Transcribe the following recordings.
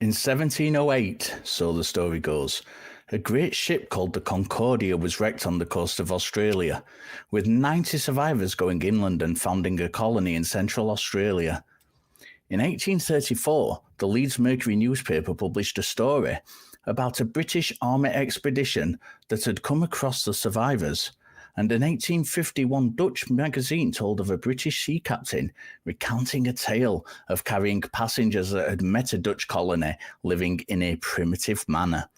In 1708, so the story goes, a great ship called the Concordia was wrecked on the coast of Australia, with 90 survivors going inland and founding a colony in Central Australia. In 1834, the Leeds Mercury newspaper published a story about a British Army expedition that had come across the survivors, and an 1851 Dutch magazine told of a British sea captain recounting a tale of carrying passengers that had met a Dutch colony living in a primitive manner.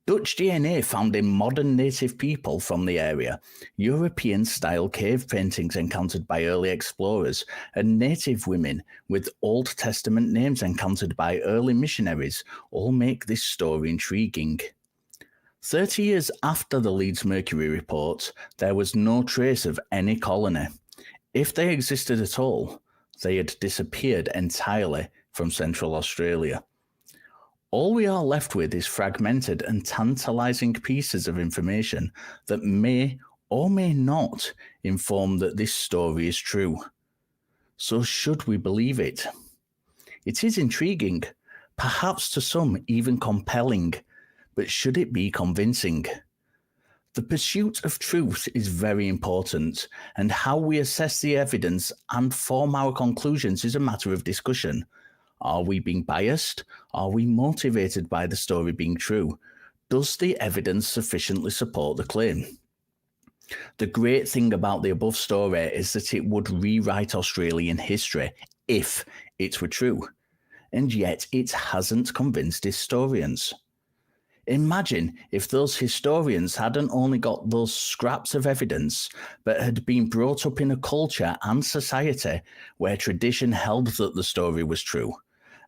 Dutch DNA found in modern native people from the area, European-style cave paintings encountered by early explorers, and native women with Old Testament names encountered by early missionaries all make this story intriguing. 30 years after the Leeds Mercury report, there was no trace of any colony. If they existed at all, they had disappeared entirely from Central Australia. All we are left with is fragmented and tantalizing pieces of information that may or may not inform that this story is true. So should we believe it? It is intriguing, perhaps to some even compelling, but should it be convincing? The pursuit of truth is very important, and how we assess the evidence and form our conclusions is a matter of discussion. Are we being biased? Are we motivated by the story being true? Does the evidence sufficiently support the claim? The great thing about the above story is that it would rewrite Australian history if it were true, and yet it hasn't convinced historians. Imagine if those historians hadn't only got those scraps of evidence, but had been brought up in a culture and society where tradition held that the story was true,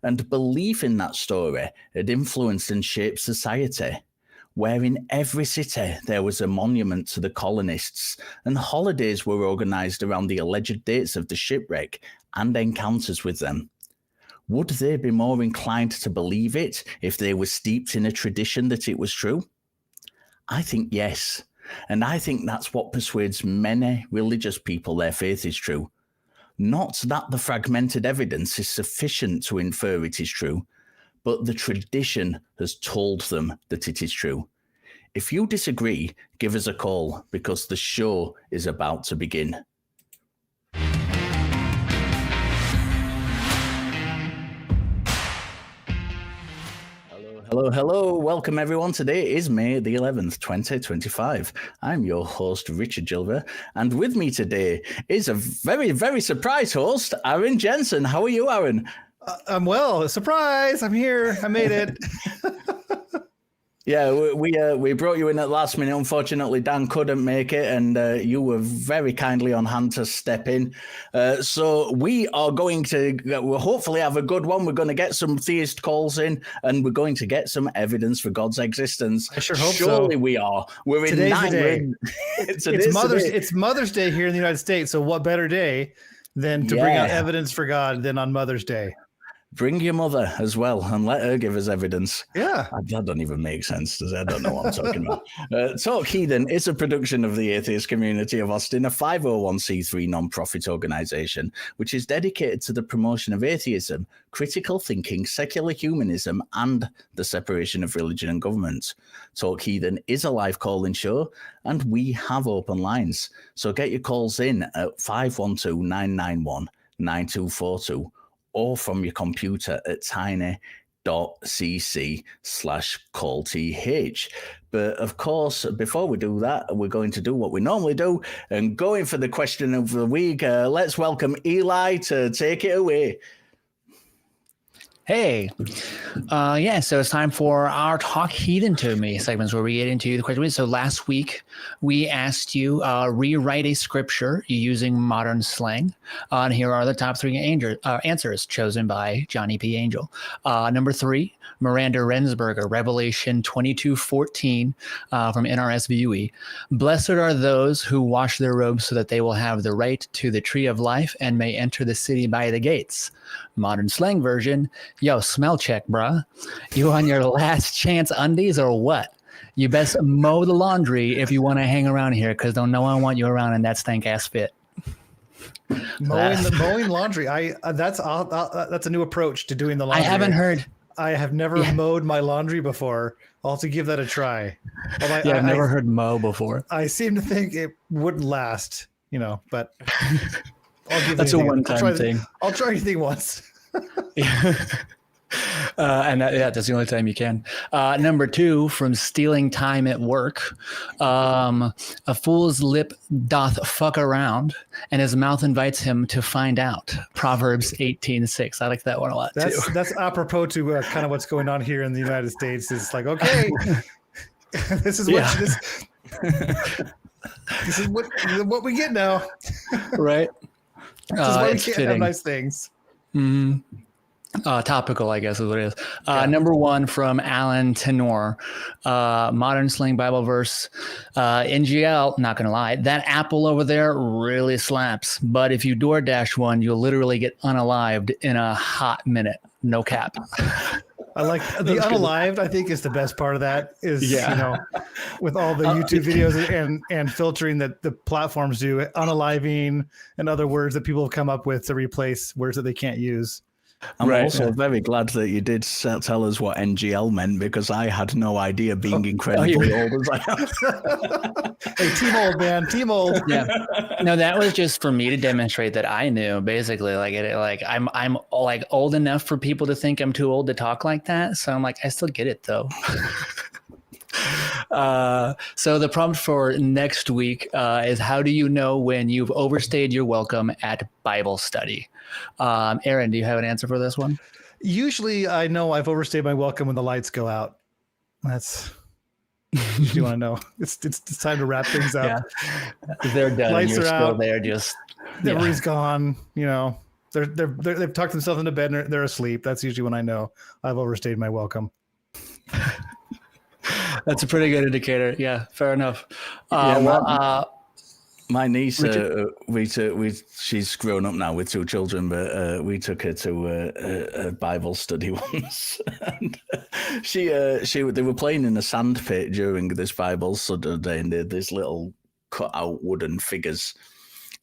and belief in that story had influenced and shaped society, where in every city there was a monument to the colonists, and holidays were organised around the alleged dates of the shipwreck and encounters with them. Would they be more inclined to believe it if they were steeped in a tradition that it was true? I think yes, and I think that's what persuades many religious people their faith is true. Not that the fragmented evidence is sufficient to infer it is true, but the tradition has told them that it is true. If you disagree, give us a call, because the show is about to begin. Hello. Welcome, everyone. Today is May the 11th, 2025. I'm your host, Richard Gilliver, and with me today is a very, very surprise host, Aaron Jensen. How are you, Aaron? I'm well. Surprise! I'm here. I made it. Yeah, we brought you in at the last minute. Unfortunately, Dan couldn't make it, and you were very kindly on hand to step in. So we are going to we'll hopefully have a good one. We're going to get some theist calls in, and we're going to get some evidence for God's existence. I sure hope Surely so. We are. We're in Today's the day. It's Mother's Day here in the United States. So what better day than to bring out evidence for God than on Mother's Day? Bring your mother as well and let her give us evidence. Yeah. That doesn't even make sense, does it? I don't know what I'm talking about. Talk Heathen is a production of the Atheist Community of Austin, a 501c3 non-profit organization, which is dedicated to the promotion of atheism, critical thinking, secular humanism, and the separation of religion and government. Talk Heathen is a live call-in show, and we have open lines. So get your calls in at 512-991-9242. or from your computer at tiny.cc/callth. But of course, before we do that, we're going to do what we normally do and going for the question of the week. Let's welcome Eli to take it away. Hey, so it's time for our Talk Heathen to Me segments where we get into the question. So last week we asked you rewrite a scripture using modern slang. And here are the top three answers chosen by Johnny P. Angel. Number 3, Miranda Rensberger, Revelation 22:14 from NRSVUE. Blessed are those who wash their robes so that they will have the right to the tree of life and may enter the city by the gates. Modern slang version, yo, smell check, bruh. You on your last chance undies or what? You best mow the laundry if you want to hang around here, because no one want you around in that stank ass fit. Mowing laundry. That's a new approach to doing the laundry. I haven't heard I have never mowed my laundry before. I'll have to give that a try. I've never heard mow before. I seem to think it wouldn't last, but I'll give That's a one-time thing. I'll try anything once. And that's the only time you can. Number 2, from stealing time at work. A fool's lip doth fuck around, and his mouth invites him to find out. Proverbs 18:6. I like that one a lot too. That's apropos to kind of what's going on here in the United States. It's like, okay, this is what we get now. Right. This is why we can't have nice things. Mm-hmm. Topical, I guess is what it is. Number 1 from Alan Tenor, modern slang Bible verse, NGL, not going to lie, that apple over there really slaps. But if you DoorDash one, you'll literally get unalived in a hot minute. No cap. I like the unalived. I think is the best part of that is, with all the YouTube videos and filtering that the platforms do, unaliving and other words that people have come up with to replace words that they can't use. I'm also very glad that you did tell us what NGL meant, because I had no idea, being incredibly old as I am. Hey, team old, man, team old. Yeah. No, that was just for me to demonstrate that I knew, basically. I'm like old enough for people to think I'm too old to talk like that. So I'm like, I still get it though. So the prompt for next week is, how do you know when you've overstayed your welcome at Bible study? Aaron, do you have an answer for this one? Usually I know I've overstayed my welcome when the lights go out. That's what you want to know. It's time to wrap things up. Yeah. They're done. Lights You're are still out. there. Just everybody's gone. They've tucked themselves into bed and they're asleep. That's usually when I know I've overstayed my welcome. That's a pretty good indicator. Yeah, fair enough. My niece, she's grown up now with 2 children, but we took her to a Bible study once. And they were playing in a sand pit during this Bible study, and they had these little cut out wooden figures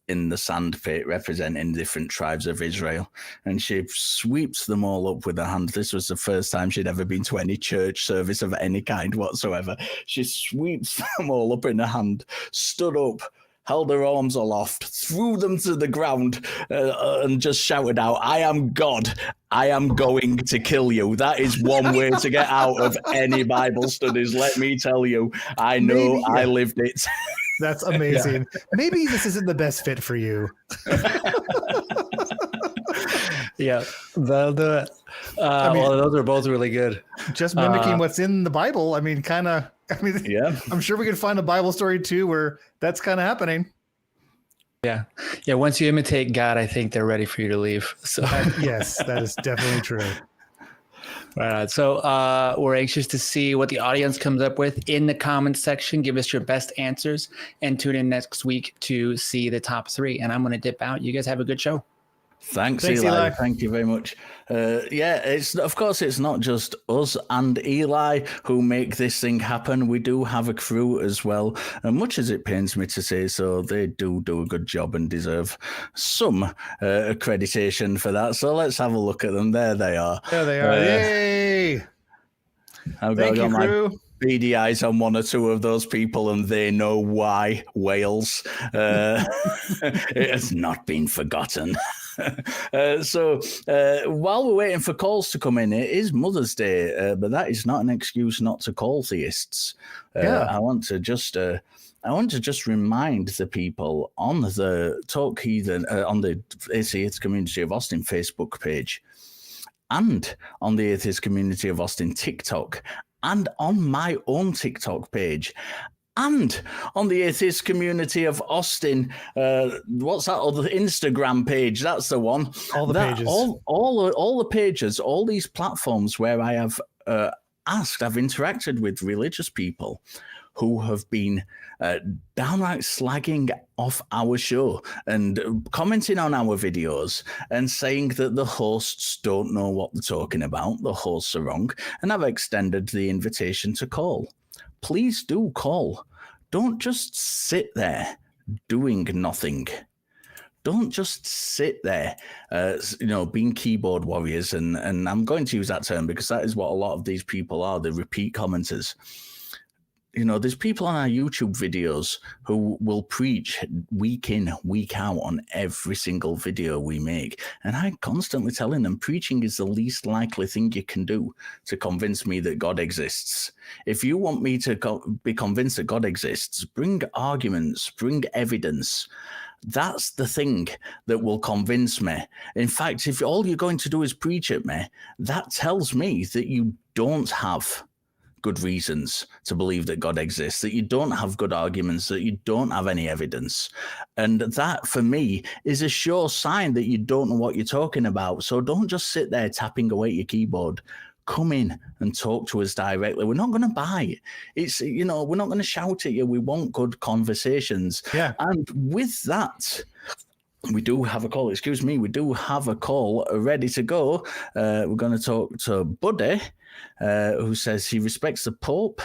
in the sand pit representing different tribes of Israel. And she sweeps them all up with her hand. This was the first time she'd ever been to any church service of any kind whatsoever. She sweeps them all up in her hand, stood up, held her arms aloft, threw them to the ground, and just shouted out, "I am God. I am going to kill you." That is one way to get out of any Bible studies, let me tell you. I know. I lived it. That's amazing. Yeah. Maybe this isn't the best fit for you. Yeah, they'll do it. Those are both really good. Just mimicking what's in the Bible. Yeah. I'm sure we could find a Bible story too where that's kind of happening. Yeah. Once you imitate God, I think they're ready for you to leave. So yes, that is definitely true. Right. So we're anxious to see what the audience comes up with in the comments section. Give us your best answers and tune in next week to see the top 3. And I'm going to dip out. You guys have a good show. Thanks, Eli. Thank you very much. It's not just us and Eli who make this thing happen. We do have a crew as well. And much as it pains me to say so, they do a good job and deserve some accreditation for that. So let's have a look at them. There they are. There they are. Yay! Thank you, crew. Beady eyes on 1 or 2 of those people, and they know why. Wales. It has not been forgotten. So while we're waiting for calls to come in, it is Mother's Day, but that is not an excuse not to call theists. I want to just remind the people on the Talk Heathen, on the Atheist Community of Austin Facebook page, and on the Atheist Community of Austin TikTok, and on my own TikTok page, and on the Atheist Community of Austin, what's that other Instagram page? That's the one. All the pages. All the pages, all these platforms where I have I've interacted with religious people who have been downright slagging off our show and commenting on our videos and saying that the hosts don't know what they're talking about, the hosts are wrong, and I've extended the invitation to call. Please do call. Don't just sit there doing nothing. don't just sit there, being keyboard warriors. And I'm going to use that term because that is what a lot of these people are, the repeat commenters. There's people on our YouTube videos who will preach week in, week out on every single video we make. And I'm constantly telling them preaching is the least likely thing you can do to convince me that God exists. If you want me to be convinced that God exists, bring arguments, bring evidence. That's the thing that will convince me. In fact, if all you're going to do is preach at me, that tells me that you don't have good reasons to believe that God exists, that you don't have good arguments, that you don't have any evidence. And that, for me, is a sure sign that you don't know what you're talking about. So don't just sit there tapping away at your keyboard. Come in and talk to us directly. We're not going to buy it. We're not going to shout at you. We want good conversations. Yeah. And with that, we do have a call. Excuse me. We do have a call ready to go. We're going to talk to Buddy, who says he respects the Pope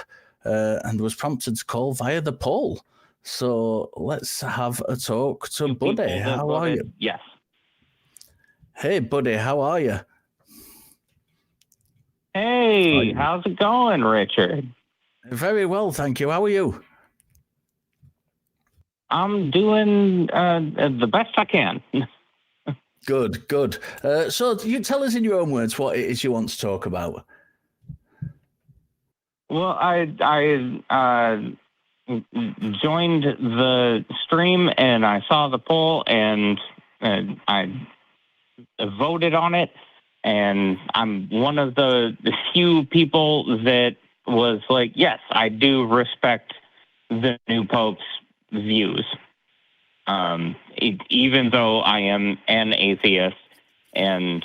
and was prompted to call via the poll. So let's have a talk to Buddy. How are you? Yes. Hey, Buddy. How are you? Hey, how's it going, Richard? Very well, thank you. How are you? I'm doing the best I can. Good, good. So you tell us in your own words what it is you want to talk about. Well, I joined the stream and I saw the poll and I voted on it. And I'm one of the few people that was like, yes, I do respect the new Pope's views. Even though I am an atheist and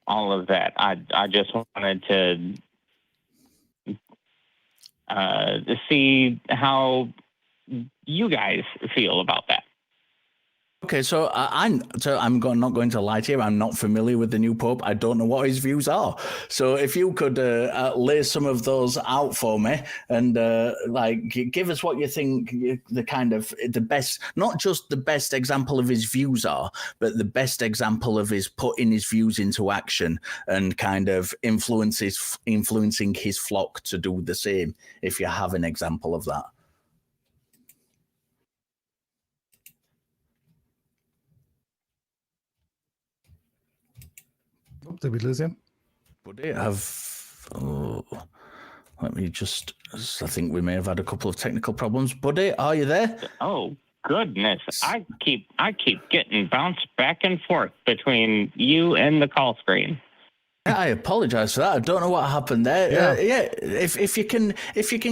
all of that, I just wanted to see how you guys feel about that. Okay, so I'm not going to lie to you. I'm not familiar with the new Pope. I don't know what his views are. So if you could lay some of those out for me and give us what you think the best, not just the best example of his views are, but the best example of his putting his views into action and kind of influencing his flock to do the same. If you have an example of that. Did we lose him? Buddy, let me just, I think we may have had a couple of technical problems. Buddy, are you there? Oh, goodness. I keep getting bounced back and forth between you and the call screen. I apologize for that. I don't know what happened there. If you can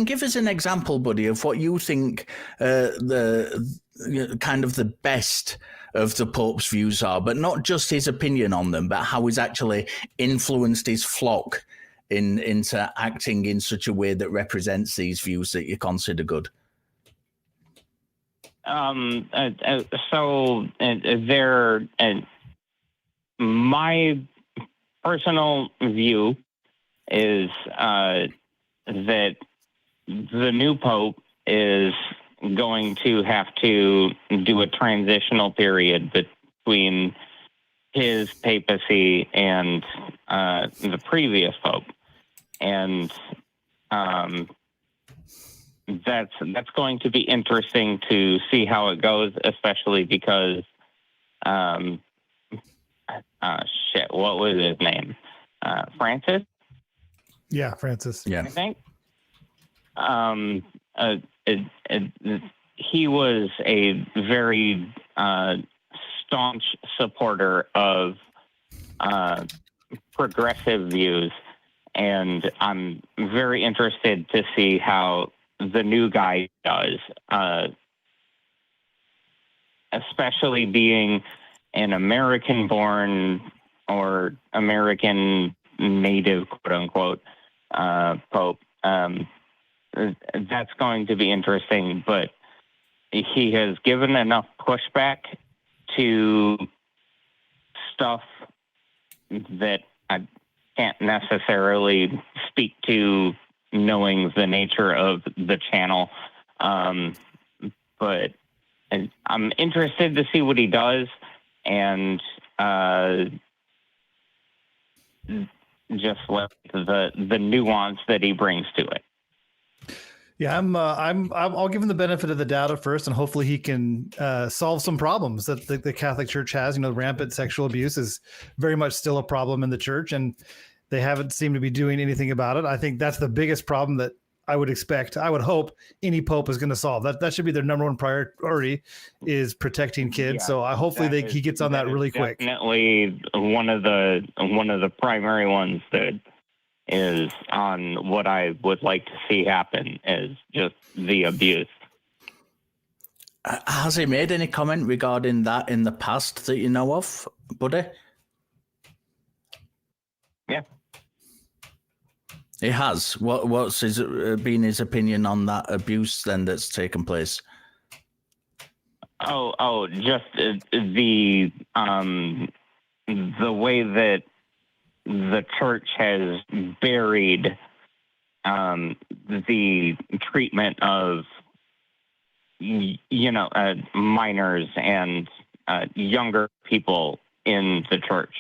give us an example, Buddy, of what you think the best of the Pope's views are, but not just his opinion on them, but how he's actually influenced his flock into acting in such a way that represents these views that you consider good. My personal view is that the new Pope is going to have to do a transitional period between his papacy and the previous Pope. And that's going to be interesting to see how it goes, especially because what was his name? Francis? Yeah, Francis. Yeah. I think. He was a very staunch supporter of progressive views, and I'm very interested to see how the new guy does, especially being an American-born or American native, quote-unquote, Pope. That's going to be interesting, but he has given enough pushback to stuff that I can't necessarily speak to, knowing the nature of the channel. But I'm interested to see what he does, and just like the nuance that he brings to it. Yeah, I'll give him the benefit of the doubt at first, and hopefully he can solve some problems that the Catholic Church has. You know, rampant sexual abuse is very much still a problem in the church, and they haven't seemed to be doing anything about it. I think that's the biggest problem that I would hope any pope is going to solve. That should be their number one priority, is protecting kids. Yeah, so hopefully he gets on that really quick. Definitely one of the primary ones that is on what I would like to see happen is just the abuse. Has he made any comment regarding that in the past that you know of, buddy? Yeah. He has. What's been his opinion on that abuse then that's taken place? Just the way that the church has buried the treatment of minors and younger people in the church.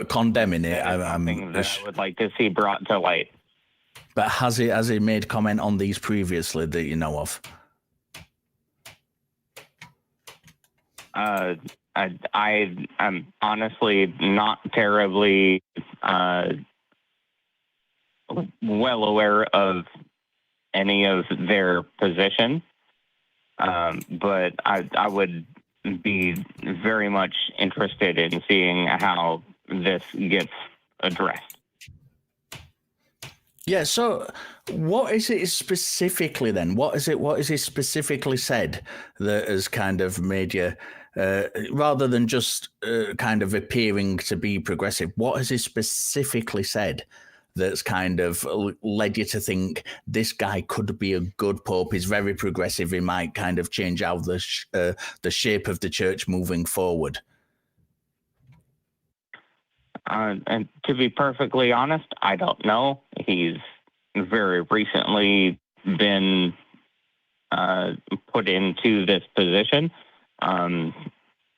Condemning it. Something that I would like to see brought to light. But has he made comment on these previously that you know of? I'm honestly not terribly well aware of any of their position, but I would be very much interested in seeing how this gets addressed. Yeah, so what is it specifically then? What is it specifically said that has kind of made you, rather than just kind of appearing to be progressive, what has he specifically said that's kind of led you to think this guy could be a good pope? He's very progressive. He might kind of change how the shape of the church moving forward. And to be perfectly honest, I don't know. He's very recently been put into this position.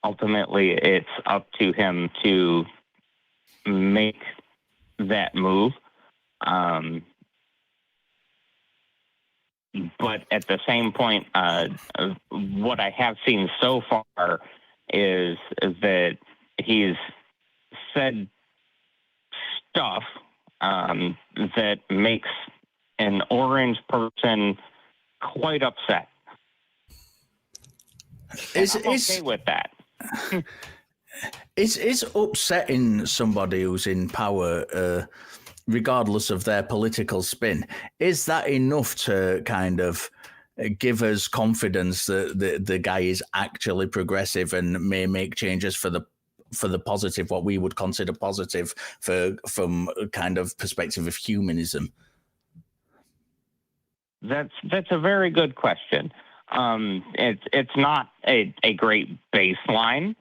Ultimately, it's up to him to make that move. But at the same point, what I have seen so far is that he's said stuff that makes an orange person quite upset. I'm okay with that. It's upsetting somebody who's in power, regardless of their political spin. Is that enough to kind of give us confidence that the guy is actually progressive and may make changes for the positive, what we would consider positive from a kind of perspective of humanism? That's a very good question. It's not a great baseline,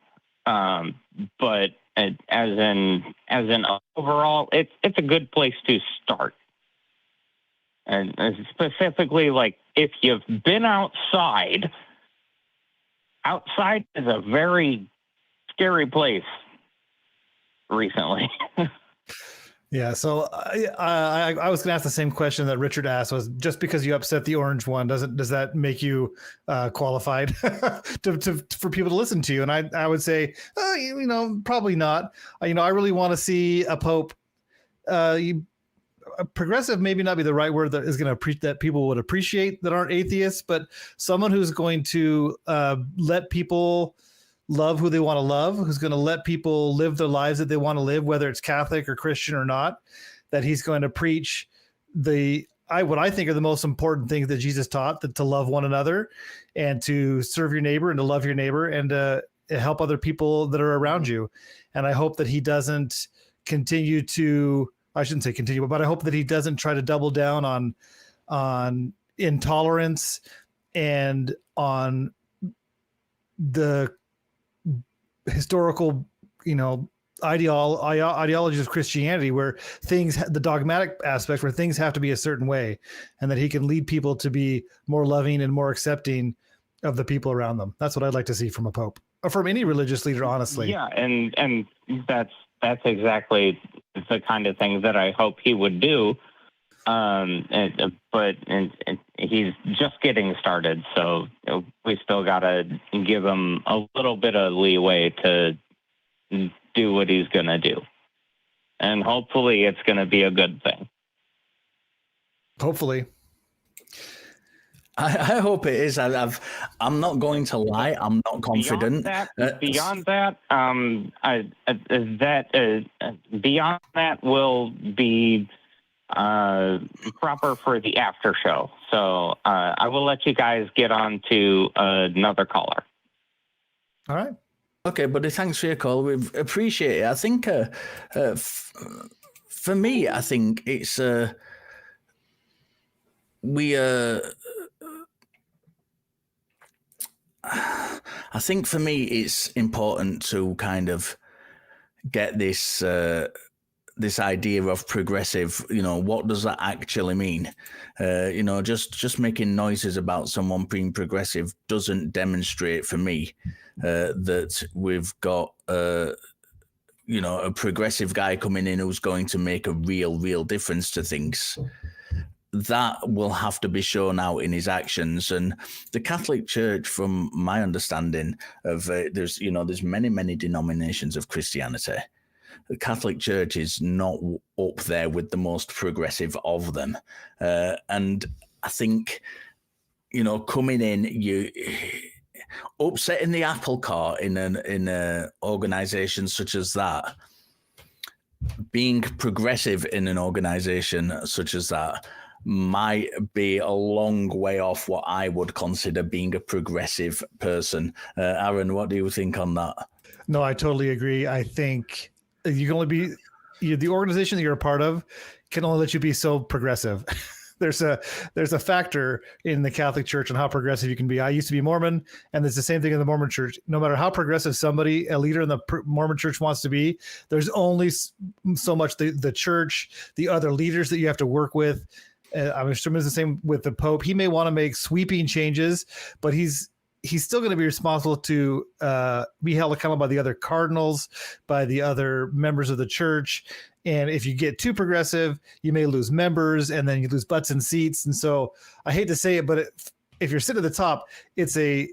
but as an overall, it's a good place to start. And specifically, like, if you've been outside is a very scary place recently. Yeah, so I was going to ask the same question that Richard asked, was just because you upset the orange one, does that make you qualified for people to listen to you? And I would say, probably not. I really want to see a pope. Progressive maybe not be the right word that is going to that people would appreciate that aren't atheists, but someone who's going to let people love who they want to love, who's going to let people live the lives that they want to live, whether it's Catholic or Christian or not, that he's going to preach what I think are the most important things that Jesus taught, that to love one another and to serve your neighbor and to love your neighbor and to help other people that are around you. And I hope that he doesn't continue to, I shouldn't say continue, but I hope that he doesn't try to double down on intolerance and on the historical, ideologies of Christianity, where the dogmatic aspect, where things have to be a certain way, and that he can lead people to be more loving and more accepting of the people around them. That's what I'd like to see from a pope, or from any religious leader, honestly. Yeah, and that's exactly the kind of thing that I hope he would do. But he's just getting started, so we still got to give him a little bit of leeway to do what he's going to do. And hopefully it's going to be a good thing. Hopefully. I hope it is. I'm not going to lie. I'm not confident. Beyond that will be proper for the after show. So I will let you guys get on to another caller. All right. Okay, buddy. Thanks for your call. We appreciate it. I think for me, I think it's I think for me, it's important to kind of get this this idea of progressive. What does that actually mean? Just making noises about someone being progressive doesn't demonstrate for me that we've got a progressive guy coming in who's going to make a real difference to things. That will have to be shown out in his actions. And the Catholic Church, from my understanding of there's many denominations of Christianity. The Catholic Church is not up there with the most progressive of them. And I think, coming in, you upsetting the apple cart in an organization such as that, being progressive in an organization such as that, might be a long way off what I would consider being a progressive person. Aaron, what do you think on that? No, I totally agree. I think you can only be the organization that you're a part of can only let you be so progressive. There's a factor in the Catholic Church on how progressive you can be. I used to be Mormon, and it's the same thing in the Mormon Church. No matter how progressive a leader in the Mormon Church wants to be, there's only so much the church, the other leaders that you have to work with. I'm assuming it's the same with the Pope. He may want to make sweeping changes, but he's still going to be responsible to be held accountable by the other cardinals, by the other members of the church. And if you get too progressive, you may lose members, and then you lose butts and seats. And so I hate to say it, but if you're sitting at the top, it's a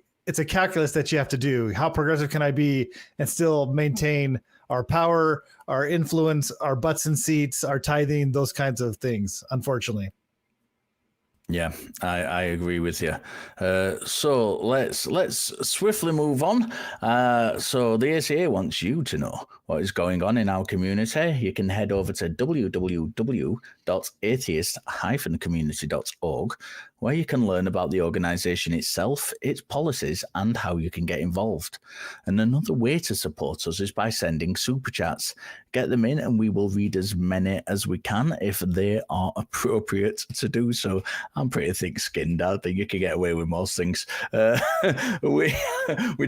calculus that you have to do. How progressive can I be and still maintain our power, our influence, our butts and seats, our tithing, those kinds of things, unfortunately. Yeah, I agree with you. So let's swiftly move on. So the ACA wants you to know what is going on in our community. You can head over to www.atheist-community.org, where you can learn about the organization itself, its policies, and how you can get involved. And another way to support us is by sending super chats. Get them in, and we will read as many as we can if they are appropriate to do so. I'm pretty thick-skinned. I think you can get away with most things. We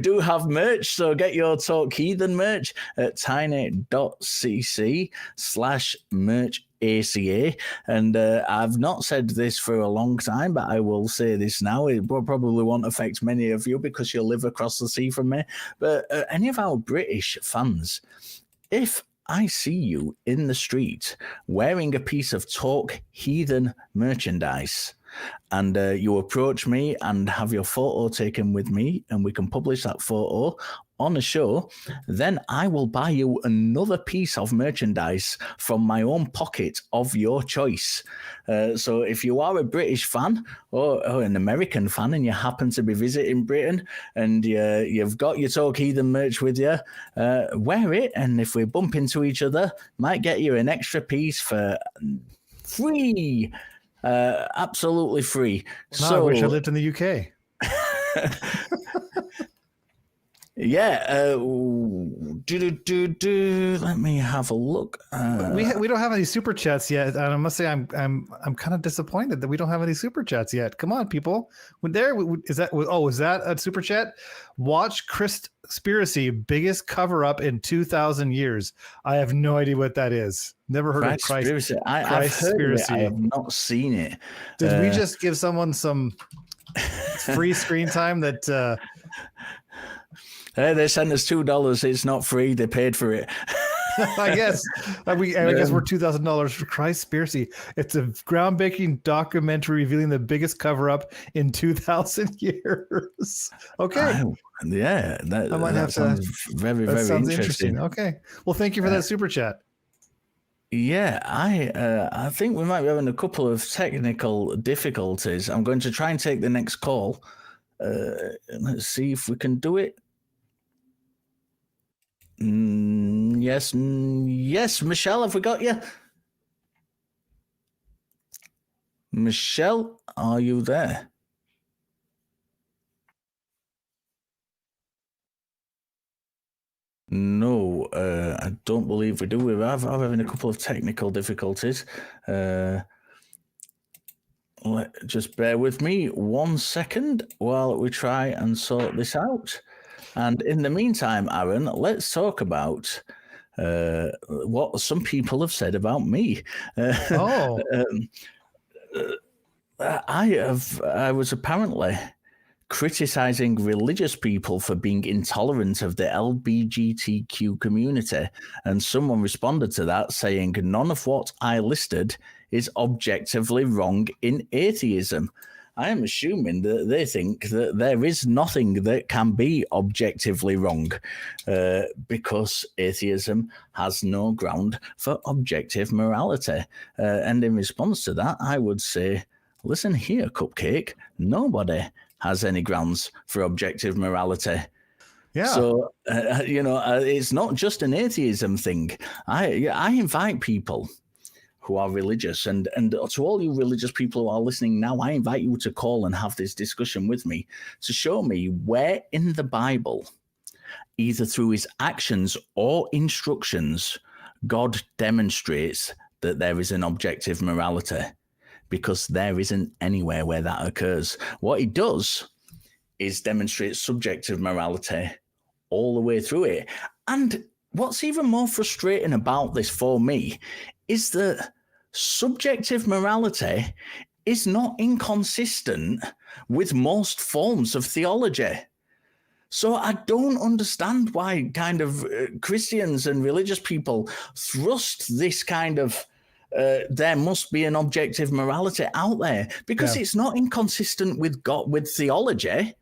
do have merch, so get your Talk Heathen merch at tiny.cc/merch ACA. And I've not said this for a long time, but I will say this now. It probably won't affect many of you because you live across the sea from me. But any of our British fans, if I see you in the street wearing a piece of Talk Heathen merchandise, and you approach me and have your photo taken with me, and we can publish that photo on a show, then I will buy you another piece of merchandise from my own pocket of your choice. So if you are a British fan or an American fan and you happen to be visiting Britain and you've got your Talk Heathen merch with you, wear it, and if we bump into each other, might get you an extra piece for free. Absolutely free. I wish I lived in the UK. Yeah. Let me have a look. We don't have any super chats yet, and I must say I'm kind of disappointed that we don't have any super chats yet. Come on, people! Is that a super chat? Watch Conspiracy, biggest cover up in 2,000 years. I have no idea what that is. Never heard of Christ. I've heard of it. I have not seen it. Did we just give someone some free screen time that? They sent us $2. It's not free. They paid for it. I guess we're $2,000 for Conspiracy. It's a groundbreaking documentary revealing the biggest cover up in 2,000 years. Okay. Yeah, that sounds very, very interesting. Okay. Well, thank you for that super chat. Yeah, I think we might be having a couple of technical difficulties. I'm going to try and take the next call. Let's see if we can do it. Yes, Michelle, have we got you? Michelle, are you there? No, I don't believe we do. We're having a couple of technical difficulties. Just bear with me 1 second while we try and sort this out. And in the meantime, Aaron, let's talk about what some people have said about me. I was apparently criticizing religious people for being intolerant of the LGBTQ community, and someone responded to that saying none of what I listed is objectively wrong in atheism. I am assuming that they think that there is nothing that can be objectively wrong because atheism has no ground for objective morality. And in response to that, I would say, listen here, Cupcake, nobody has any grounds for objective morality. Yeah. So, it's not just an atheism thing. I invite people who are religious, and to all you religious people who are listening now, I invite you to call and have this discussion with me to show me where in the Bible, either through his actions or instructions, God demonstrates that there is an objective morality, because there isn't anywhere where that occurs. What he does is demonstrate subjective morality all the way through it. And what's even more frustrating about this for me is that subjective morality is not inconsistent with most forms of theology. So I don't understand why kind of Christians and religious people thrust this kind of there must be an objective morality out there, because it's not inconsistent with God, with theology.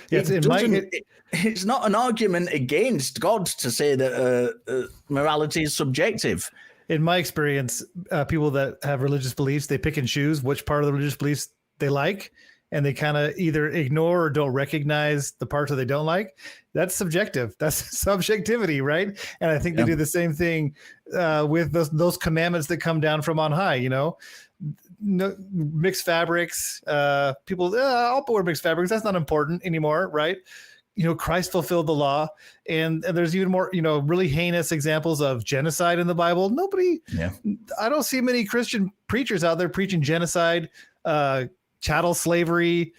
It's not an argument against God to say that morality is subjective. In my experience, people that have religious beliefs, they pick and choose which part of the religious beliefs they like, and they kind of either ignore or don't recognize the parts that they don't like. That's subjective. That's subjectivity, right? And I think they do the same thing with those commandments that come down from on high. No, mixed fabrics. People, I'll wear mixed fabrics. That's not important anymore, right? Christ fulfilled the law, and there's even more, really heinous examples of genocide in the Bible. I don't see many Christian preachers out there preaching genocide, chattel slavery,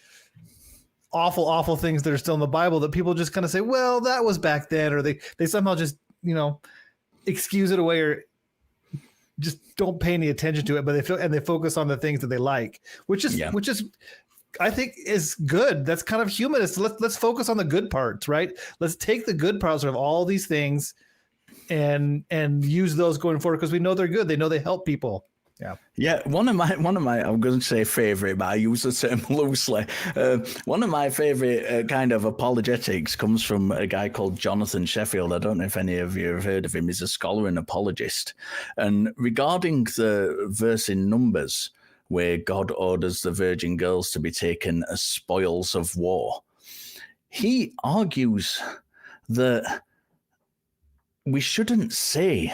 awful things that are still in the Bible that people just kind of say, well, that was back then, or they somehow just, excuse it away or just don't pay any attention to it, but they focus on the things that they like, which is I think is good. That's kind of humanist. Let's focus on the good parts, right? Let's take the good parts of all these things and use those going forward, because we know they're good. They know they help people. Yeah. One of my I'm going to say favorite, but I use the term loosely. One of my favorite kind of apologetics comes from a guy called Jonathan Sheffield. I don't know if any of you have heard of him. He's a scholar and apologist. And regarding the verse in Numbers, where God orders the virgin girls to be taken as spoils of war, he argues that we shouldn't say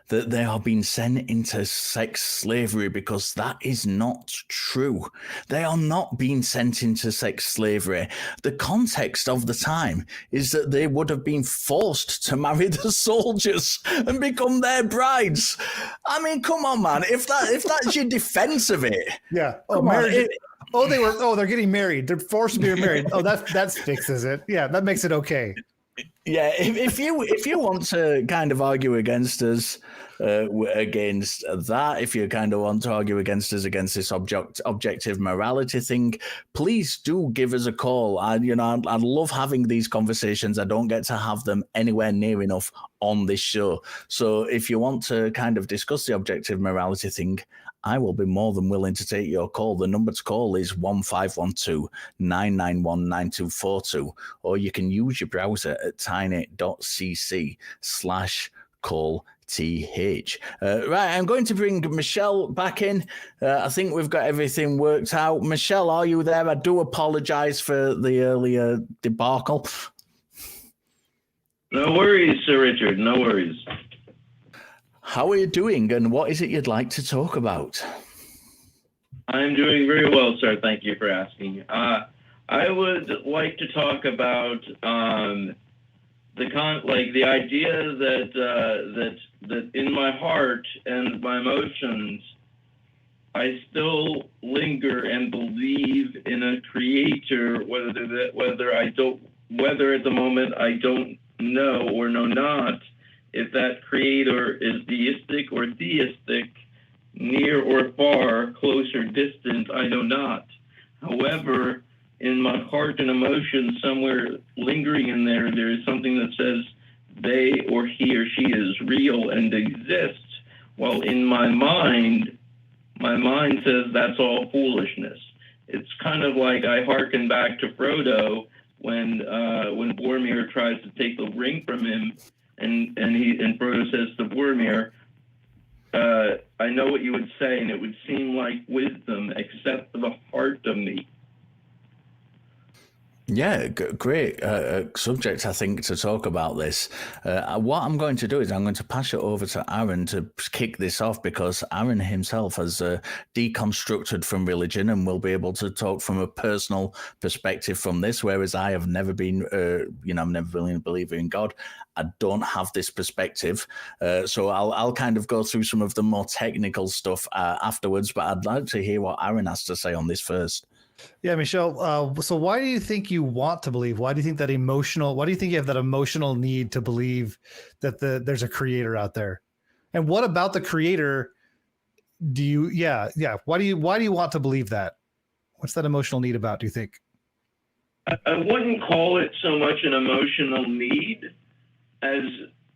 that they are being sent into sex slavery, because that is not true. They are not being sent into sex slavery. The context of the time is that they would have been forced to marry the soldiers and become their brides. I mean, come on, man. If that's your defense of it. Yeah. Oh, marriage. They're getting married. They're forced to be married. Oh, that fixes it. Yeah, that makes it okay. Yeah, if you want to kind of argue against us, against that, if you kind of want to argue against us against this objective morality thing, please do give us a call. I love having these conversations. I don't get to have them anywhere near enough on this show. So if you want to kind of discuss the objective morality thing, I will be more than willing to take your call. The number to call is 1512-991-9242, or you can use your browser at tiny.cc/callth. Right, I'm going to bring Michelle back in. I think we've got everything worked out. Michelle, are you there? I do apologize for the earlier debacle. No worries, Sir Richard. No worries. How are you doing, and what is it you'd like to talk about? I'm doing very well, sir. Thank you for asking. I would like to talk about the idea that in my heart and my emotions, I still linger and believe in a creator, whether at the moment I don't know or know not if that creator is deistic or theistic, near or far, close or distant, I know not. However, in my heart and emotion, somewhere lingering in there is something that says they or he or she is real and exists, while in my mind says that's all foolishness. It's kind of like I hearken back to Frodo when Boromir tries to take the ring from him, and Frodo says to Boromir, I know what you would say, and it would seem like wisdom, except for the heart of me. Yeah, great subject, I think, to talk about this. What I'm going to do is I'm going to pass it over to Aaron to kick this off, because Aaron himself has deconstructed from religion and will be able to talk from a personal perspective from this, whereas I have never been, I've never been a believer in God. I don't have this perspective. So I'll kind of go through some of the more technical stuff afterwards, but I'd like to hear what Aaron has to say on this first. Yeah, Michelle. So why do you think you want to believe? Why do you think you have that emotional need to believe that there's a creator out there? And what about the creator do you, why do you want to believe that? What's that emotional need about, do you think? I wouldn't call it so much an emotional need as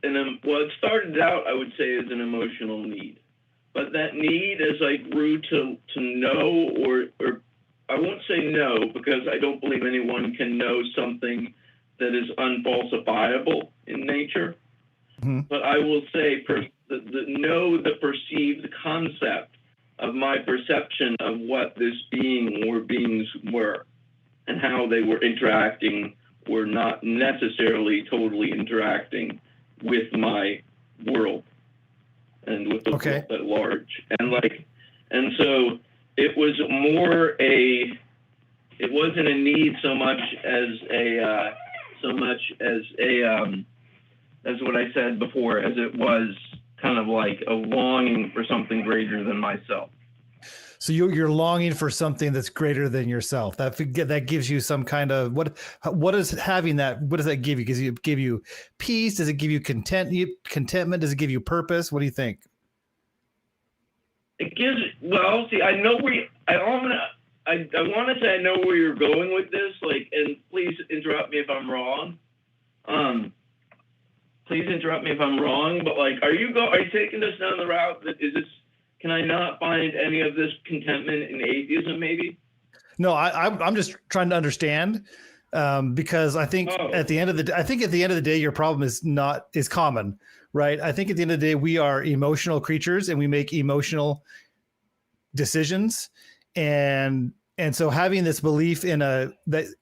it started out, I would say, as an emotional need. But that need, as I grew to know, or I won't say no, because I don't believe anyone can know something that is unfalsifiable in nature. Mm-hmm. But I will say the perceived concept of my perception of what this being or beings were and how they were interacting or not necessarily totally interacting with my world and with the world at large. And so it was it wasn't a need so much as what I said before, as it was kind of like a longing for something greater than myself. So you're longing for something that's greater than yourself. That gives you some kind of what does that give you? Does it give you peace? Does it give you contentment? Does it give you purpose? What do you think? It gives, I know where I want to say I know where you're going with this, and please interrupt me if I'm wrong. Please interrupt me if I'm wrong, but are you taking this down the route that can I not find any of this contentment in atheism maybe? No, I'm just trying to understand, because I think at the end of the day, your problem is common, right? I think at the end of the day, we are emotional creatures and we make emotional decisions. And And so having this belief in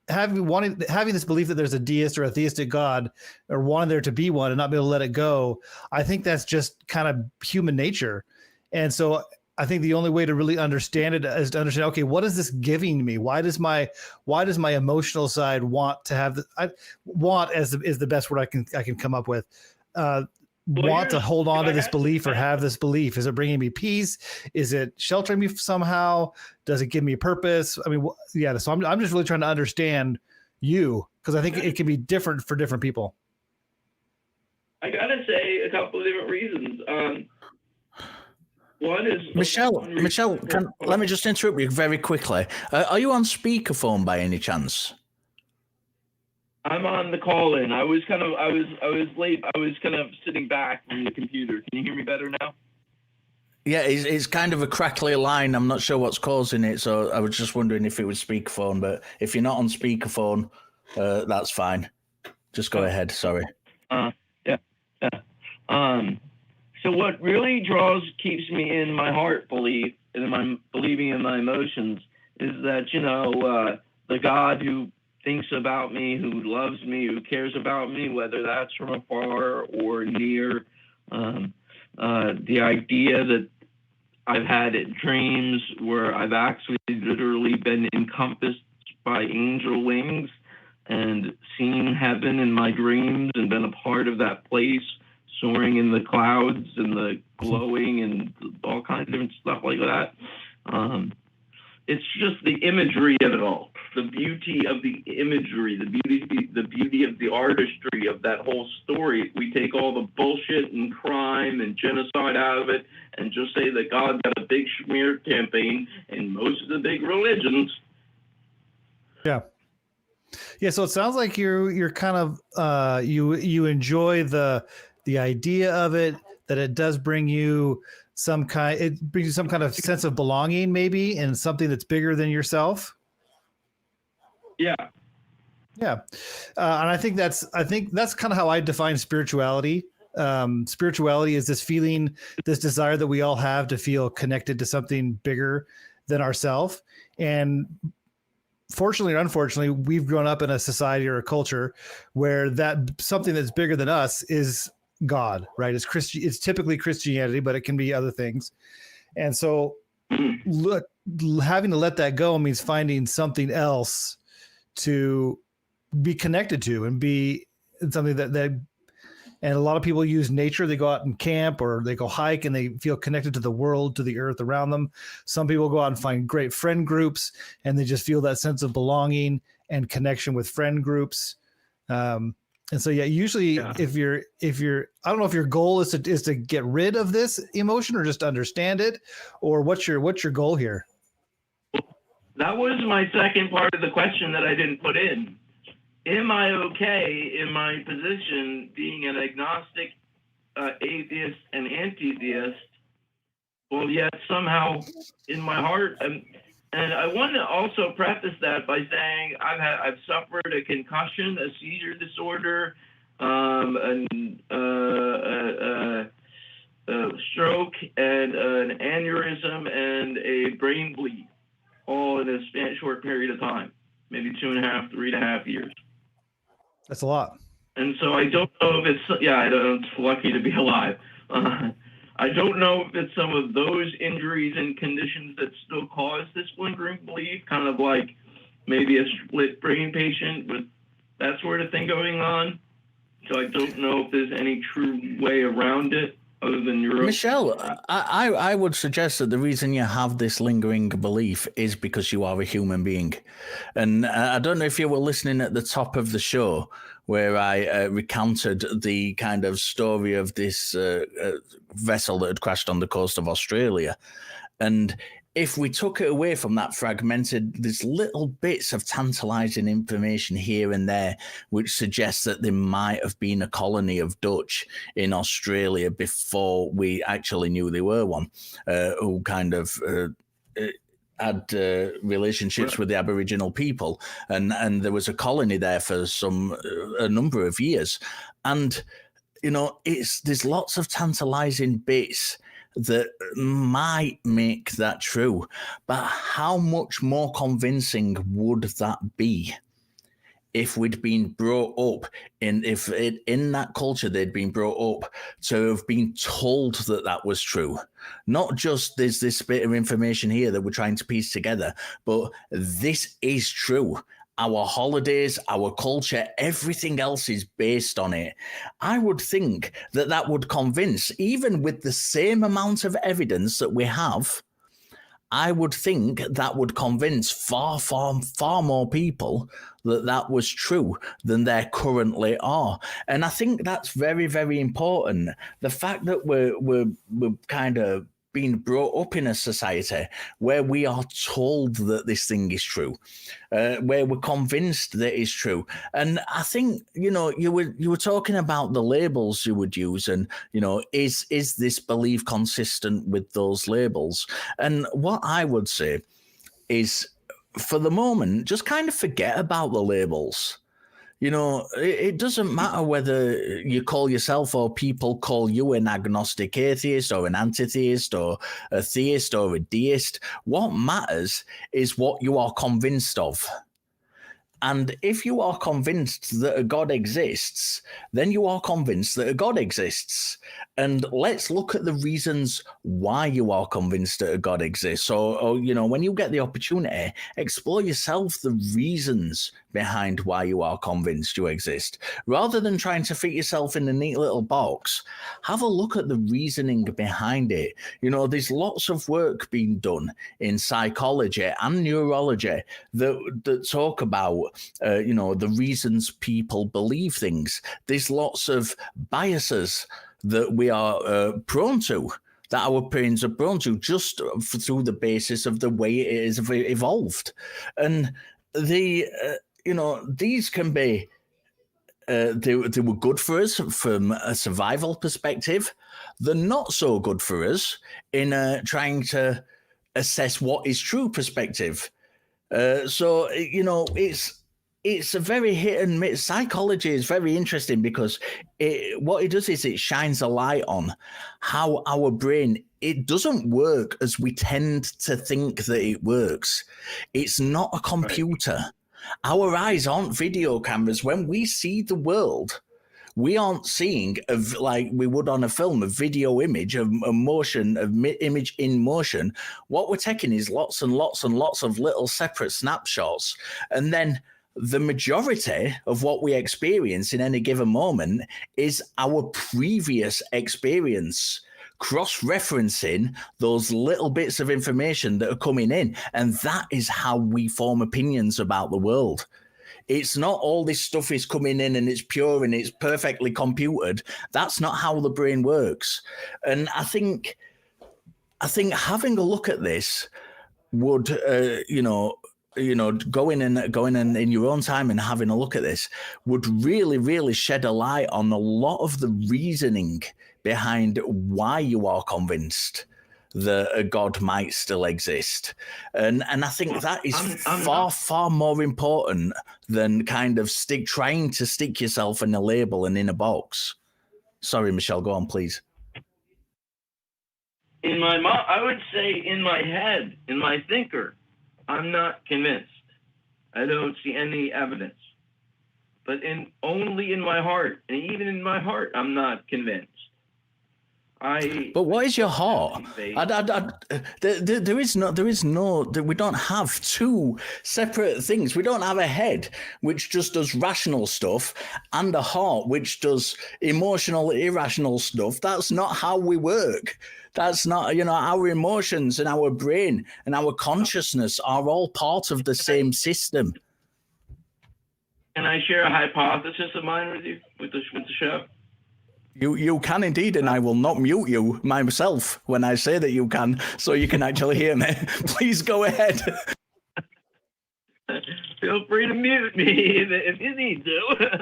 having this belief that there's a deist or a theistic God, or wanting there to be one and not be able to let it go, I think that's just kind of human nature. And so I think the only way to really understand it is to understand, okay, what is this giving me? Why does my emotional side want to have is the best word I can come up with. Want to hold on to this belief or have this belief? Is it bringing me peace? Is it sheltering me somehow? Does it give me purpose? I mean, yeah. So I'm just really trying to understand you, because I think it can be different for different people. I gotta say a couple of different reasons. One is Michelle. Let me just interrupt you very quickly. Are you on speakerphone by any chance? I'm on the call in. I was late. I was kind of sitting back from the computer. Can you hear me better now? Yeah, it's kind of a crackly line. I'm not sure what's causing it, so I was just wondering if it was speakerphone. But if you're not on speakerphone, that's fine. Just go ahead. Sorry. Yeah. So what really keeps me in my heart belief, and my believing in my emotions, is that the God who thinks about me, who loves me, who cares about me, whether that's from afar or near. The idea that I've had dreams where I've actually literally been encompassed by angel wings and seen heaven in my dreams and been a part of that place, soaring in the clouds and the glowing and all kinds of different stuff like that. It's just the imagery of it all, the beauty of the imagery, the beauty of the artistry of that whole story. We take all the bullshit and crime and genocide out of it and just say that God got a big smear campaign in most of the big religions. Yeah. Yeah. So it sounds like you're kind of you enjoy the idea of it, that it does bring you some kind of sense of belonging, maybe, in something that's bigger than yourself. Yeah. And I think that's kind of how I define spirituality. Spirituality is this feeling, this desire that we all have to feel connected to something bigger than ourselves. And fortunately or unfortunately, we've grown up in a society or a culture where that something that's bigger than us is God, right? It's typically Christianity, but it can be other things. And so having to let that go means finding something else to be connected to and be something that and a lot of people use nature. They go out and camp, or they go hike, and they feel connected to the world, to the earth around them. Some people go out and find great friend groups, and they just feel that sense of belonging and connection with friend groups. And so, usually if you're, I don't know if your goal is to get rid of this emotion or just understand it, or what's your goal here? That was my second part of the question that I didn't put in. Am I okay in my position being an agnostic, atheist, and anti-theist? Well, yet somehow in my heart, and I want to also preface that by saying I've suffered a concussion, a seizure disorder, a stroke, and an aneurysm, and a brain bleed, all in a short period of time, maybe 3.5 years. That's a lot. And so I don't know if it's lucky to be alive. I don't know if it's some of those injuries and conditions that still cause this lingering belief, kind of like maybe a split brain patient with that sort of thing going on. So I don't know if there's any true way around it other than your own. Michelle, I would suggest that the reason you have this lingering belief is because you are a human being. And I don't know if you were listening at the top of the show where I recounted the kind of story of this vessel that had crashed on the coast of Australia. And if we took it away from that fragmented, there's little bits of tantalizing information here and there, which suggests that there might have been a colony of Dutch in Australia before we actually knew they were one, who kind of had relationships with the Aboriginal people. And there was a colony there for a number of years. And, there's lots of tantalizing bits that might make that true. But how much more convincing would that be if we'd been brought up in that culture, they'd been brought up to have been told that was true? Not just there's this bit of information here that we're trying to piece together, but this is true. Our holidays, our culture, everything else is based on it. I would think that would convince, even with the same amount of evidence that we have, I would think that would convince far, far, far more people that was true than there currently are. And I think that's very, very important. The fact that we're kind of being brought up in a society where we are told that this thing is true, where we're convinced that it's true. And I think, you were talking about the labels you would use, and, is this belief consistent with those labels? And what I would say is, for the moment, just kind of forget about the labels. It doesn't matter whether you call yourself or people call you an agnostic atheist or an antitheist or a theist or a deist. What matters is what you are convinced of. And if you are convinced that a God exists, then you are convinced that a God exists. And let's look at the reasons why you are convinced that a God exists. Or when you get the opportunity, explore yourself the reasons behind why you are convinced you exist. Rather than trying to fit yourself in a neat little box, have a look at the reasoning behind it. There's lots of work being done in psychology and neurology that talk about the reasons people believe things. There's lots of biases that we are prone to, that our brains are prone to, just through the basis of the way it is evolved. And these can be, they were good for us from a survival perspective. They're not so good for us in trying to assess what is true perspective. It's a very hit and miss. Psychology is very interesting because what it does is it shines a light on how our brain, it doesn't work as we tend to think that it works. It's not a computer. Right. Our eyes aren't video cameras. When we see the world, we aren't seeing like we would on a film, a video image of motion, image in motion. What we're taking is lots and lots and lots of little separate snapshots. And then the majority of what we experience in any given moment is our previous experience, cross-referencing those little bits of information that are coming in. And that is how we form opinions about the world. It's not all this stuff is coming in and it's pure and it's perfectly computed. That's not how the brain works. And I think having a look at this would, going in your own time and having a look at this would really, really shed a light on a lot of the reasoning behind why you are convinced that a God might still exist. And I think that is far, far more important than kind of trying to stick yourself in a label and in a box. Sorry, Michelle, go on, please. I would say in my head, in my thinker, I'm not convinced. I don't see any evidence. But only in my heart, and even in my heart, I'm not convinced. But what is your heart? There is no. We don't have two separate things. We don't have a head which just does rational stuff and a heart which does emotional, irrational stuff. That's not how we work. That's not, our emotions and our brain and our consciousness are all part of the same system. Can I share a hypothesis of mine with you, with the show? You can indeed, and I will not mute you myself when I say that you can, so you can actually hear me. Please go ahead. Feel free to mute me if you need to.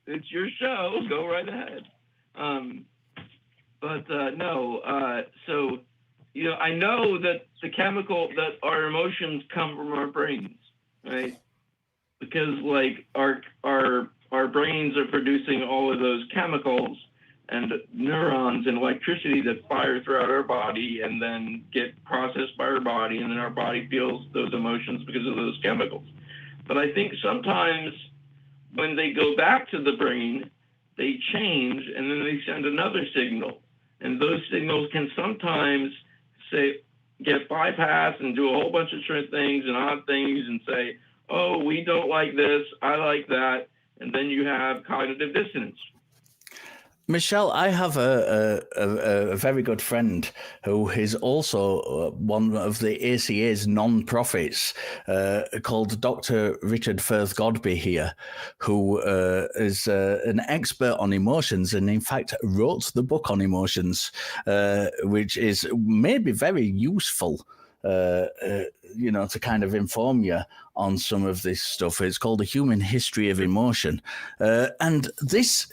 It's your show. Go right ahead. So, I know that that our emotions come from our brains, right? Because like our brains are producing all of those chemicals, and neurons and electricity that fire throughout our body and then get processed by our body, and then our body feels those emotions because of those chemicals. But I think sometimes when they go back to the brain, they change and then they send another signal. And those signals can sometimes get bypassed and do a whole bunch of different things and odd things and say, oh, we don't like this, I like that. And then you have cognitive dissonance. Michelle, I have a very good friend who is also one of the ACA's non-profits called Dr. Richard Firth Godby here, who is an expert on emotions and in fact wrote the book on emotions, which is maybe very useful to kind of inform you on some of this stuff. It's called The Human History of Emotion. And this,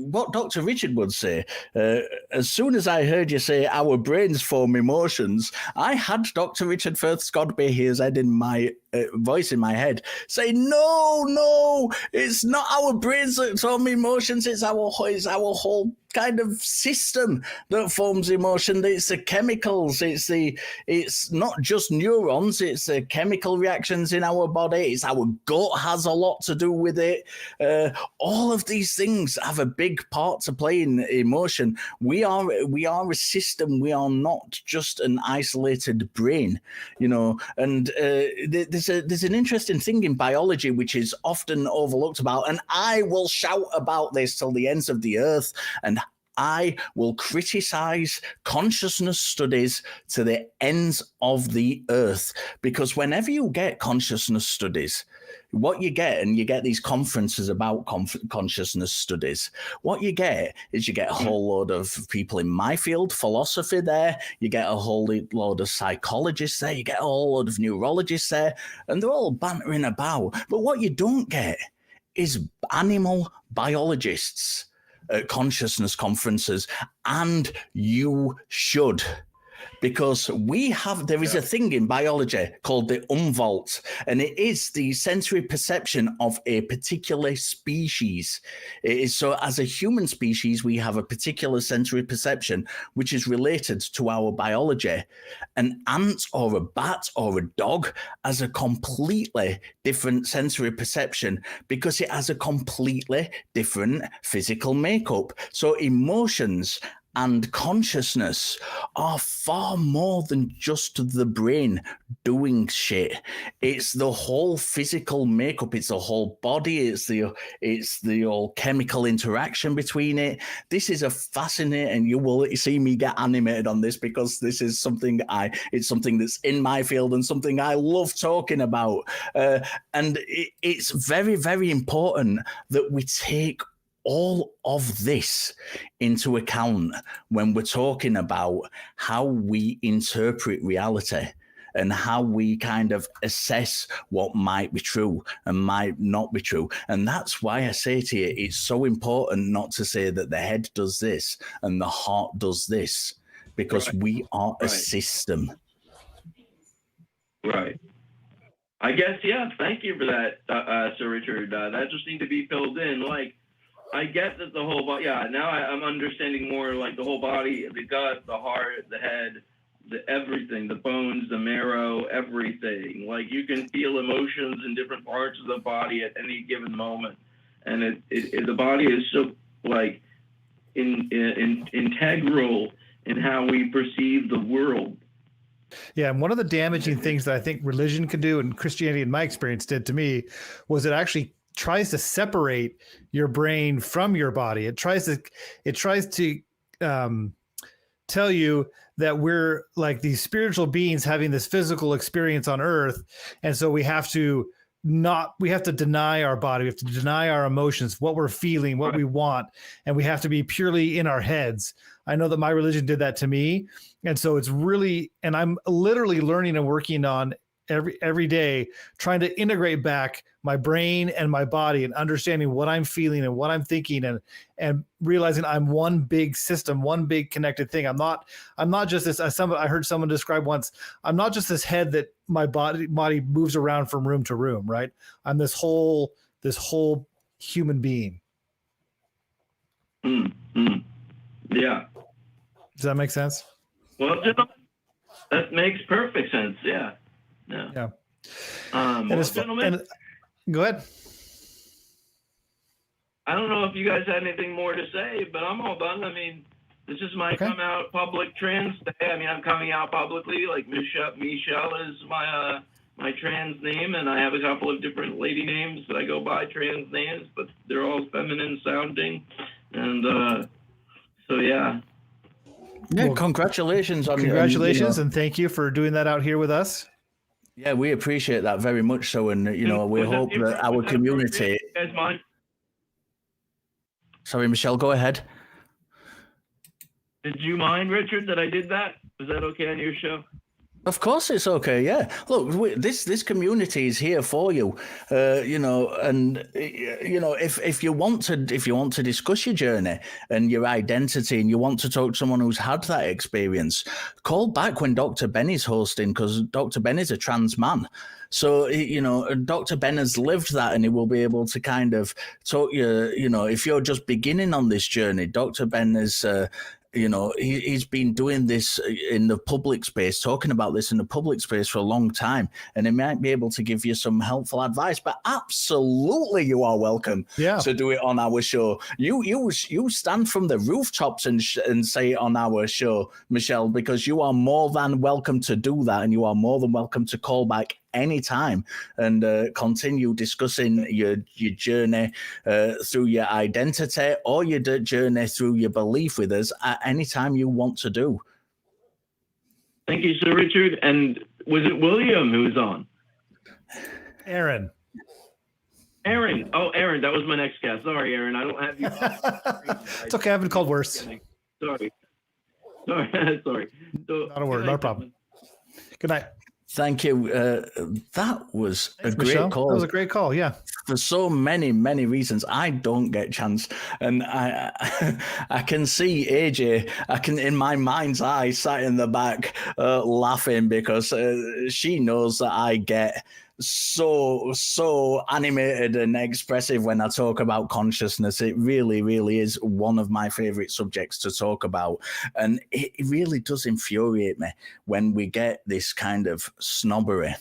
what Dr. Richard would say, as soon as I heard you say our brains form emotions, I had Dr. Richard Firth Godby here's head in my voice in my head say, no, it's not our brains that form emotions, it's our whole kind of system that forms emotion. It's the chemicals, it's not just neurons, it's the chemical reactions in our body, it's our gut has a lot to do with it. All of these things have a big part to play in emotion. We are a system, we are not just an isolated brain, and there's an interesting thing in biology which is often overlooked about, and I will shout about this till the ends of the earth, and I will criticize consciousness studies to the ends of the earth, because whenever you get consciousness studies, what you get, and you get these conferences about consciousness studies, what you get is you get a whole load of people in my field, philosophy there, you get a whole load of psychologists there, you get a whole load of neurologists there, and they're all bantering about. But what you don't get is animal biologists at consciousness conferences, and you should. Because there is a thing in biology called the umwelt, and it is the sensory perception of a particular species. It is so as a human species, we have a particular sensory perception which is related to our biology. An ant or a bat or a dog has a completely different sensory perception because it has a completely different physical makeup. So emotions and consciousness are far more than just the brain doing shit. It's the whole physical makeup. It's the whole body. It's the whole chemical interaction between it. This is a fascinating. You will see me get animated on this because this is something it's something that's in my field and something I love talking about. And it's very, very important that we take all of this into account when we're talking about how we interpret reality and how we kind of assess what might be true and might not be true. And that's why I say to you, it's so important not to say that the head does this and the heart does this, because we are a system. Right. I guess, yeah, thank you for that, Sir Richard. That just needs to be filled in. Like, I get that the whole body, now I'm understanding more, like the whole body, the gut, the heart, the head, everything, the bones, the marrow, everything. Like, you can feel emotions in different parts of the body at any given moment. And the body is so, like, integral in how we perceive the world. Yeah, and one of the damaging things that I think religion can do, and Christianity in my experience did to me, was it actually tries to separate your brain from your body. It tries to tell you that we're like these spiritual beings having this physical experience on earth. And so we have to deny our body. We have to deny our emotions, what we're feeling, what we want. And we have to be purely in our heads. I know that my religion did that to me. And so it's really, and I'm literally learning and working on every day, trying to integrate back my brain and my body and understanding what I'm feeling and what I'm thinking, and realizing I'm one big system, one big connected thing. I'm not just this. I heard someone describe once, I'm not just this head that my body moves around from room to room, right? I'm this whole human being. Yeah. Does that make sense? Well, gentlemen, that makes perfect sense. Yeah. Yeah. Gentlemen, Go ahead. I don't know if you guys had anything more to say, but I'm all done. I mean, this is my come out public trans day. I mean, I'm coming out publicly. Like Michelle is my trans name, and I have a couple of different lady names that I go by, trans names, but they're all feminine sounding. And so, yeah. Yeah, well, congratulations on congratulations, and thank you for doing that out here with us. Yeah, we appreciate that very much so, and we hope that our community. Sorry, Michelle, go ahead. Did you mind, Richard, that I did that? Was that okay on your show? Of course it's okay, yeah. Look, this community is here for you, and if you want to discuss your journey and your identity, and you want to talk to someone who's had that experience, call back when Dr. Ben is hosting, because Dr. Ben is a trans man. So, Dr. Ben has lived that, and he will be able to kind of talk you, if you're just beginning on this journey, Dr. Ben is, he's been doing this in the public space, talking about this in the public space for a long time, and he might be able to give you some helpful advice. But absolutely, you are welcome to do it on our show. You stand from the rooftops and say it on our show, Michelle, because you are more than welcome to do that, and you are more than welcome to call back anytime and continue discussing your journey through your identity or your journey through your belief with us at any time you want to do. Thank you, Sir Richard. And was it William who was on? Aaron. Oh, Aaron, that was my next guest. Sorry, Aaron, I don't have you. It's okay, I've been called worse. Sorry. So, not a word, no problem. Good night. Thank you. That was a great call. That was a great call, yeah. For so many, many reasons. I don't get a chance. And I can see AJ, in my mind's eye, sat in the back laughing because she knows that I get so animated and expressive when I talk about consciousness. It really, really is one of my favorite subjects to talk about. And it really does infuriate me when we get this kind of snobbery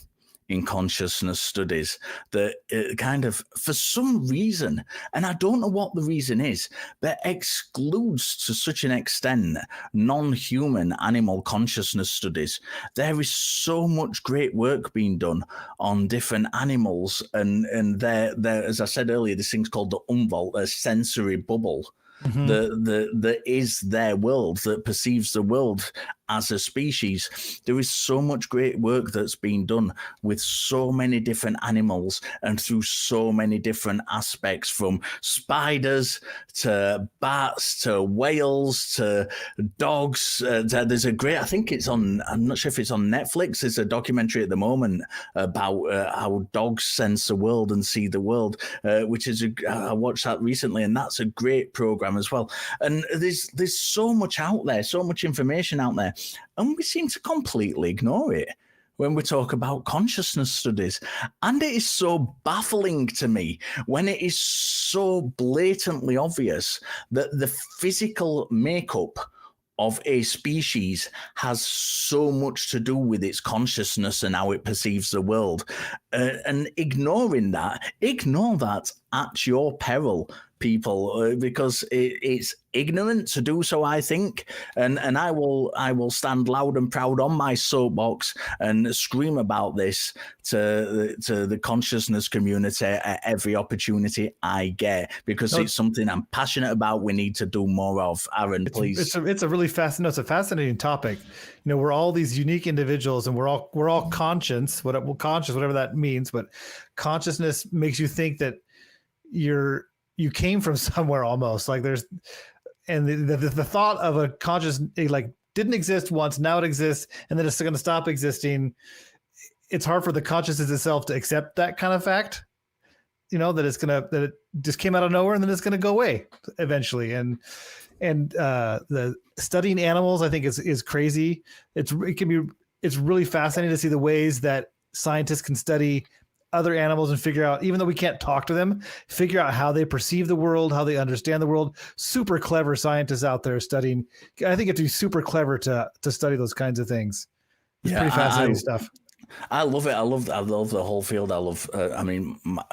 in consciousness studies that kind of, for some reason, and I don't know what the reason is, but excludes to such an extent non-human animal consciousness studies. There is so much great work being done on different animals, and there, as I said earlier, this thing's called the umwelt, a sensory bubble. Mm-hmm. That is their world, that perceives the world as a species. There is so much great work that's been done with so many different animals and through so many different aspects, from spiders to bats to whales to dogs. There's a great, I think it's on, I'm not sure if it's on Netflix, there's a documentary at the moment about how dogs sense the world and see the world, which is, I watched that recently, and that's a great program as well. And there's so much out there, so much information out there, and we seem to completely ignore it when we talk about consciousness studies. And it is so baffling to me when it is so blatantly obvious that the physical makeup of a species has so much to do with its consciousness and how it perceives the world. And ignore that at your peril, people, because it's ignorant to do so, I think. And I will stand loud and proud on my soapbox and scream about this to the consciousness community at every opportunity I get, because it's something I'm passionate about. We need to do more of. Aaron, please. It's a really fascinating topic. We're all these unique individuals, and we're all conscious, whatever that means. But consciousness makes you think that you came from somewhere, almost like there's, and the thought of a conscious, like, didn't exist once, now it exists, and then it's going to stop existing. It's hard for the consciousness itself to accept that kind of fact, that it just came out of nowhere and then it's going to go away eventually. And the studying animals, I think, is crazy. It's really fascinating to see the ways that scientists can study other animals and figure out, even though we can't talk to them, figure out how they perceive the world, how they understand the world. Super clever scientists out there studying. I think it's super clever to study those kinds of things. It's pretty fascinating stuff. I love it. I love the whole field. I love,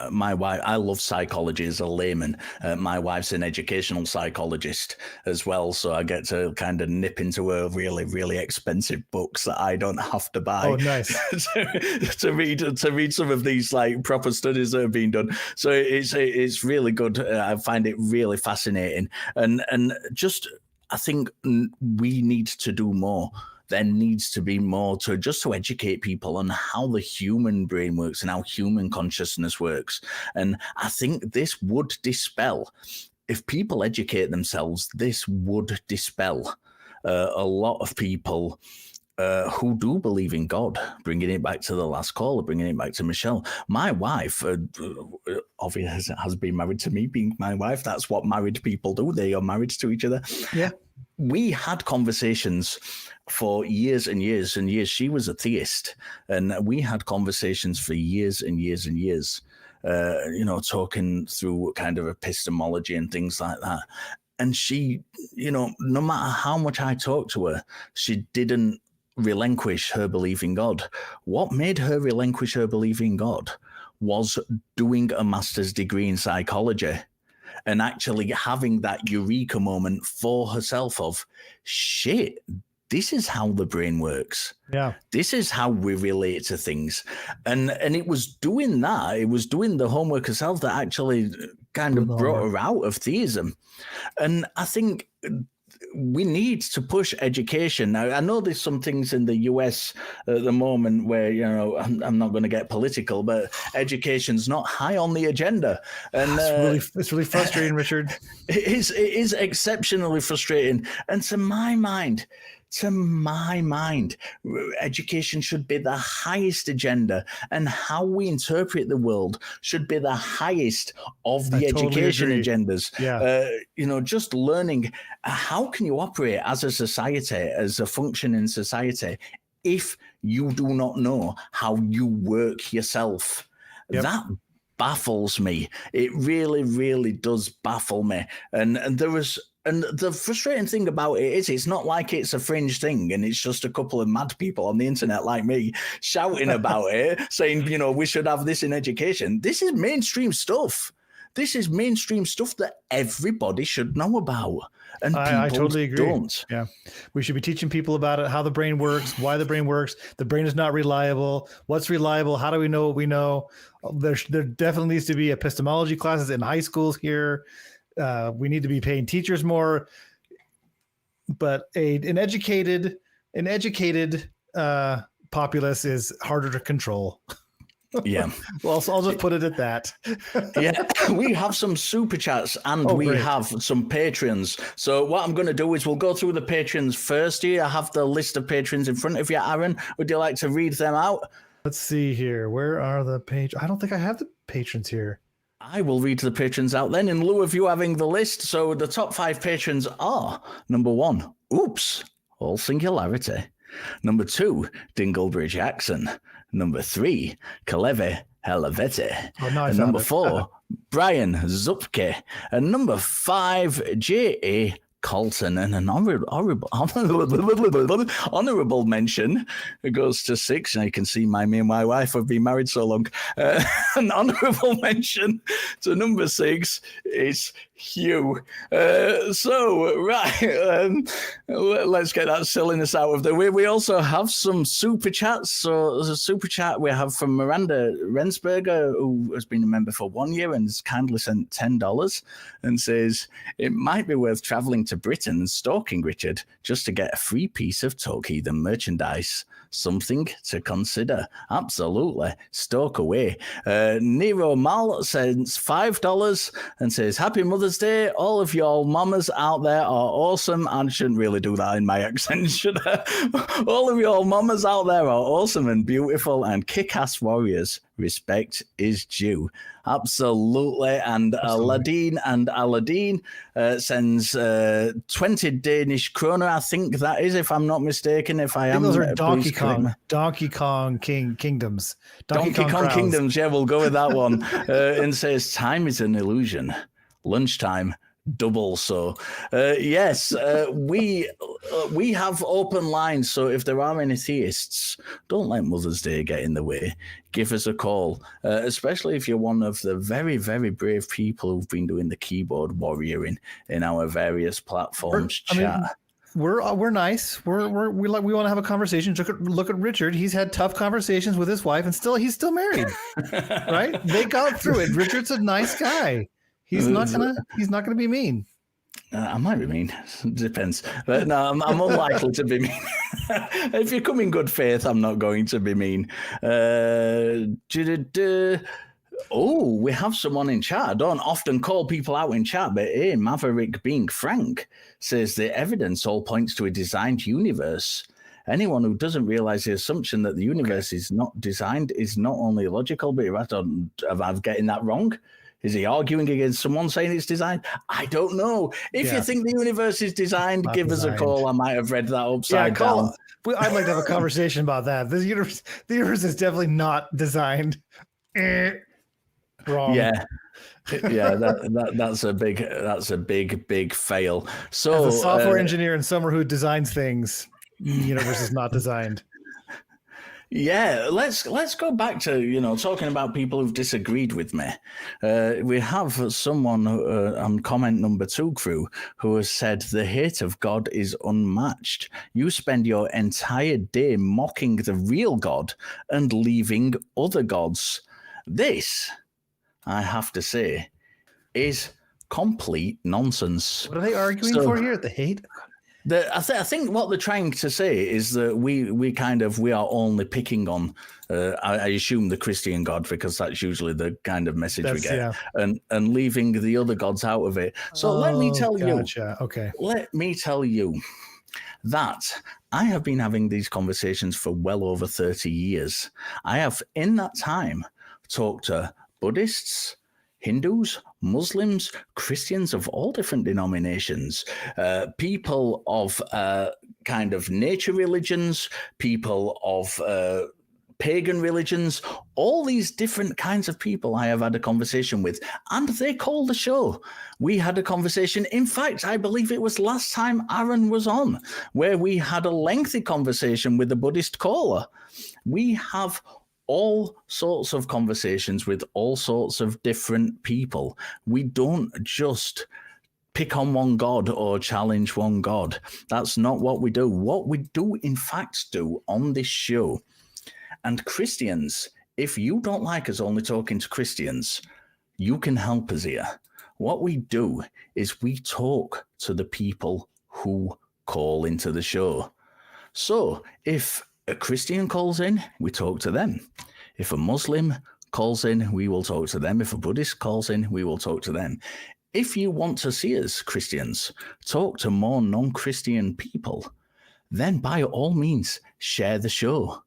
my wife, I love psychology as a layman. My wife's an educational psychologist as well. So I get to kind of nip into her really, really expensive books that I don't have to buy. Oh, nice. to read some of these like proper studies that have been done. So it's really good. I find it really fascinating. And just, I think we need to do more. There needs to be more to educate people on how the human brain works and how human consciousness works. And I think this would dispel, if people educate themselves, this would dispel a lot of people who do believe in God. Bringing it back to the last caller, bringing it back to Michelle. My wife obviously has been married to me, being my wife. That's what married people do. They are married to each other. Yeah. We had conversations for years and years and years. She was a theist, and we had conversations for years and years and years, talking through kind of epistemology and things like that. And she, no matter how much I talked to her, she didn't relinquish her belief in God. What made her relinquish her belief in God was doing a master's degree in psychology and actually having that eureka moment for herself of, shit, this is how the brain works. Yeah. This is how we relate to things. And it was doing that, it was doing the homework herself that actually kind of brought her out of theism. And I think we need to push education. Now, I know there's some things in the US at the moment where, I'm not going to get political, but education's not high on the agenda. And it's really frustrating, Richard. It is exceptionally frustrating. And to my mind, education should be the highest agenda, and how we interpret the world should be the highest of the education agendas. Yeah. Just learning how can you operate as a society, as a functioning society, if you do not know how you work yourself. Yep. That baffles me. It really, really does baffle me. And the frustrating thing about it is it's not like it's a fringe thing and it's just a couple of mad people on the internet like me shouting about it, saying, we should have this in education. This is mainstream stuff. This is mainstream stuff that everybody should know about. And I totally agree. Don't. Yeah. We should be teaching people about it, how the brain works, why the brain works. The brain is not reliable. What's reliable? How do we know what we know? There definitely needs to be epistemology classes in high schools here. We need to be paying teachers more, but an educated populace is harder to control. Yeah. Well, I'll just put it at that. Yeah. We have some super chats and we have some patrons. So what I'm going to do is we'll go through the patrons first here. I have the list of patrons in front of you, Aaron. Would you like to read them out? Let's see here. Where are the patrons? I don't think I have the patrons here. I will read the patrons out then in lieu of you having the list. So the top 5 patrons are: number 1, Oops, all singularity. Number 2, Dinglebridge Jackson. Number 3, Kalevi Helvetti. Oh, no, and number 4, Brian Zupke. And number 5, J.A. Colton, and an honorable mention. It goes to 6. And you can see me and my wife have been married so long. An honorable mention to number 6 is Hugh. Let's get that silliness out of the way. We also have some super chats. So there's a super chat we have from Miranda Rensberger, who has been a member for 1 year and has kindly sent $10 and says, it might be worth traveling to Britain and stalking Richard just to get a free piece of Talk Heathen merchandise. Something to consider. Absolutely. Stalk away. Nero Mal sends $5 and says, Happy Mother's Mother's Day. All of y'all mamas out there are awesome. I shouldn't really do that in my accent, should I? All of y'all mamas out there are awesome and beautiful and kick-ass warriors. Respect is due. Absolutely. And Aladdin sends 20 Danish kroner, I think that is, if I'm not mistaken. If I am, those are Donkey Kong Kingdoms. Donkey Kong Kingdoms, yeah, we'll go with that one. And says, time is an illusion. Lunchtime, double so. Yes, we have open lines, so if there are any theists, don't let Mother's Day get in the way. Give us a call, especially if you're one of the very, very brave people who've been doing the keyboard warrioring in our various platforms. We're nice. We want to have a conversation. Look at Richard. He's had tough conversations with his wife, and he's still married. Right? They got through it. Richard's a nice guy. He's not gonna be mean. I might be mean. Depends. But no, I'm unlikely to be mean. If you come in good faith, I'm not going to be mean. Oh, we have someone in chat. I don't often call people out in chat, but hey, Maverick being frank says the evidence all points to a designed universe. Anyone who doesn't realize the assumption that the universe is not designed is not only illogical, but am I getting that wrong? Is he arguing against someone saying it's designed? I don't know. If you think the universe is designed, give us a call. I might have read that upside down. I'd like to have a conversation about that. The universe is definitely not designed. Wrong. Yeah. That's a big fail. So as a software engineer and someone who designs things, the universe is not designed. Yeah, let's go back to, talking about people who've disagreed with me. We have someone on comment number 2 crew who has said the hate of God is unmatched. You spend your entire day mocking the real God and leaving other gods. This, I have to say, is complete nonsense. What are they arguing for here? The hate? I think what they're trying to say is that we are only picking on, I assume, the Christian God, because that's usually the kind of message we get, and leaving the other gods out of it. So let me tell you that I have been having these conversations for well over 30 years. I have, in that time, talked to Buddhists, Hindus, Muslims, Christians of all different denominations, people of kind of nature religions, people of pagan religions, all these different kinds of people I have had a conversation with, and they call the show. We had a conversation. In fact, I believe it was last time Aaron was on, where we had a lengthy conversation with a Buddhist caller. We have all sorts of conversations with all sorts of different people. We don't just pick on one God or challenge one God. That's not what we do. What we do, in fact, do on this show. And Christians, if you don't like us only talking to Christians, you can help us here. What we do is we talk to the people who call into the show. So if a Christian calls in, we talk to them. If a Muslim calls in, we will talk to them. If a Buddhist calls in, we will talk to them. If you want to see us, Christians, talk to more non-Christian people, then by all means, share the show.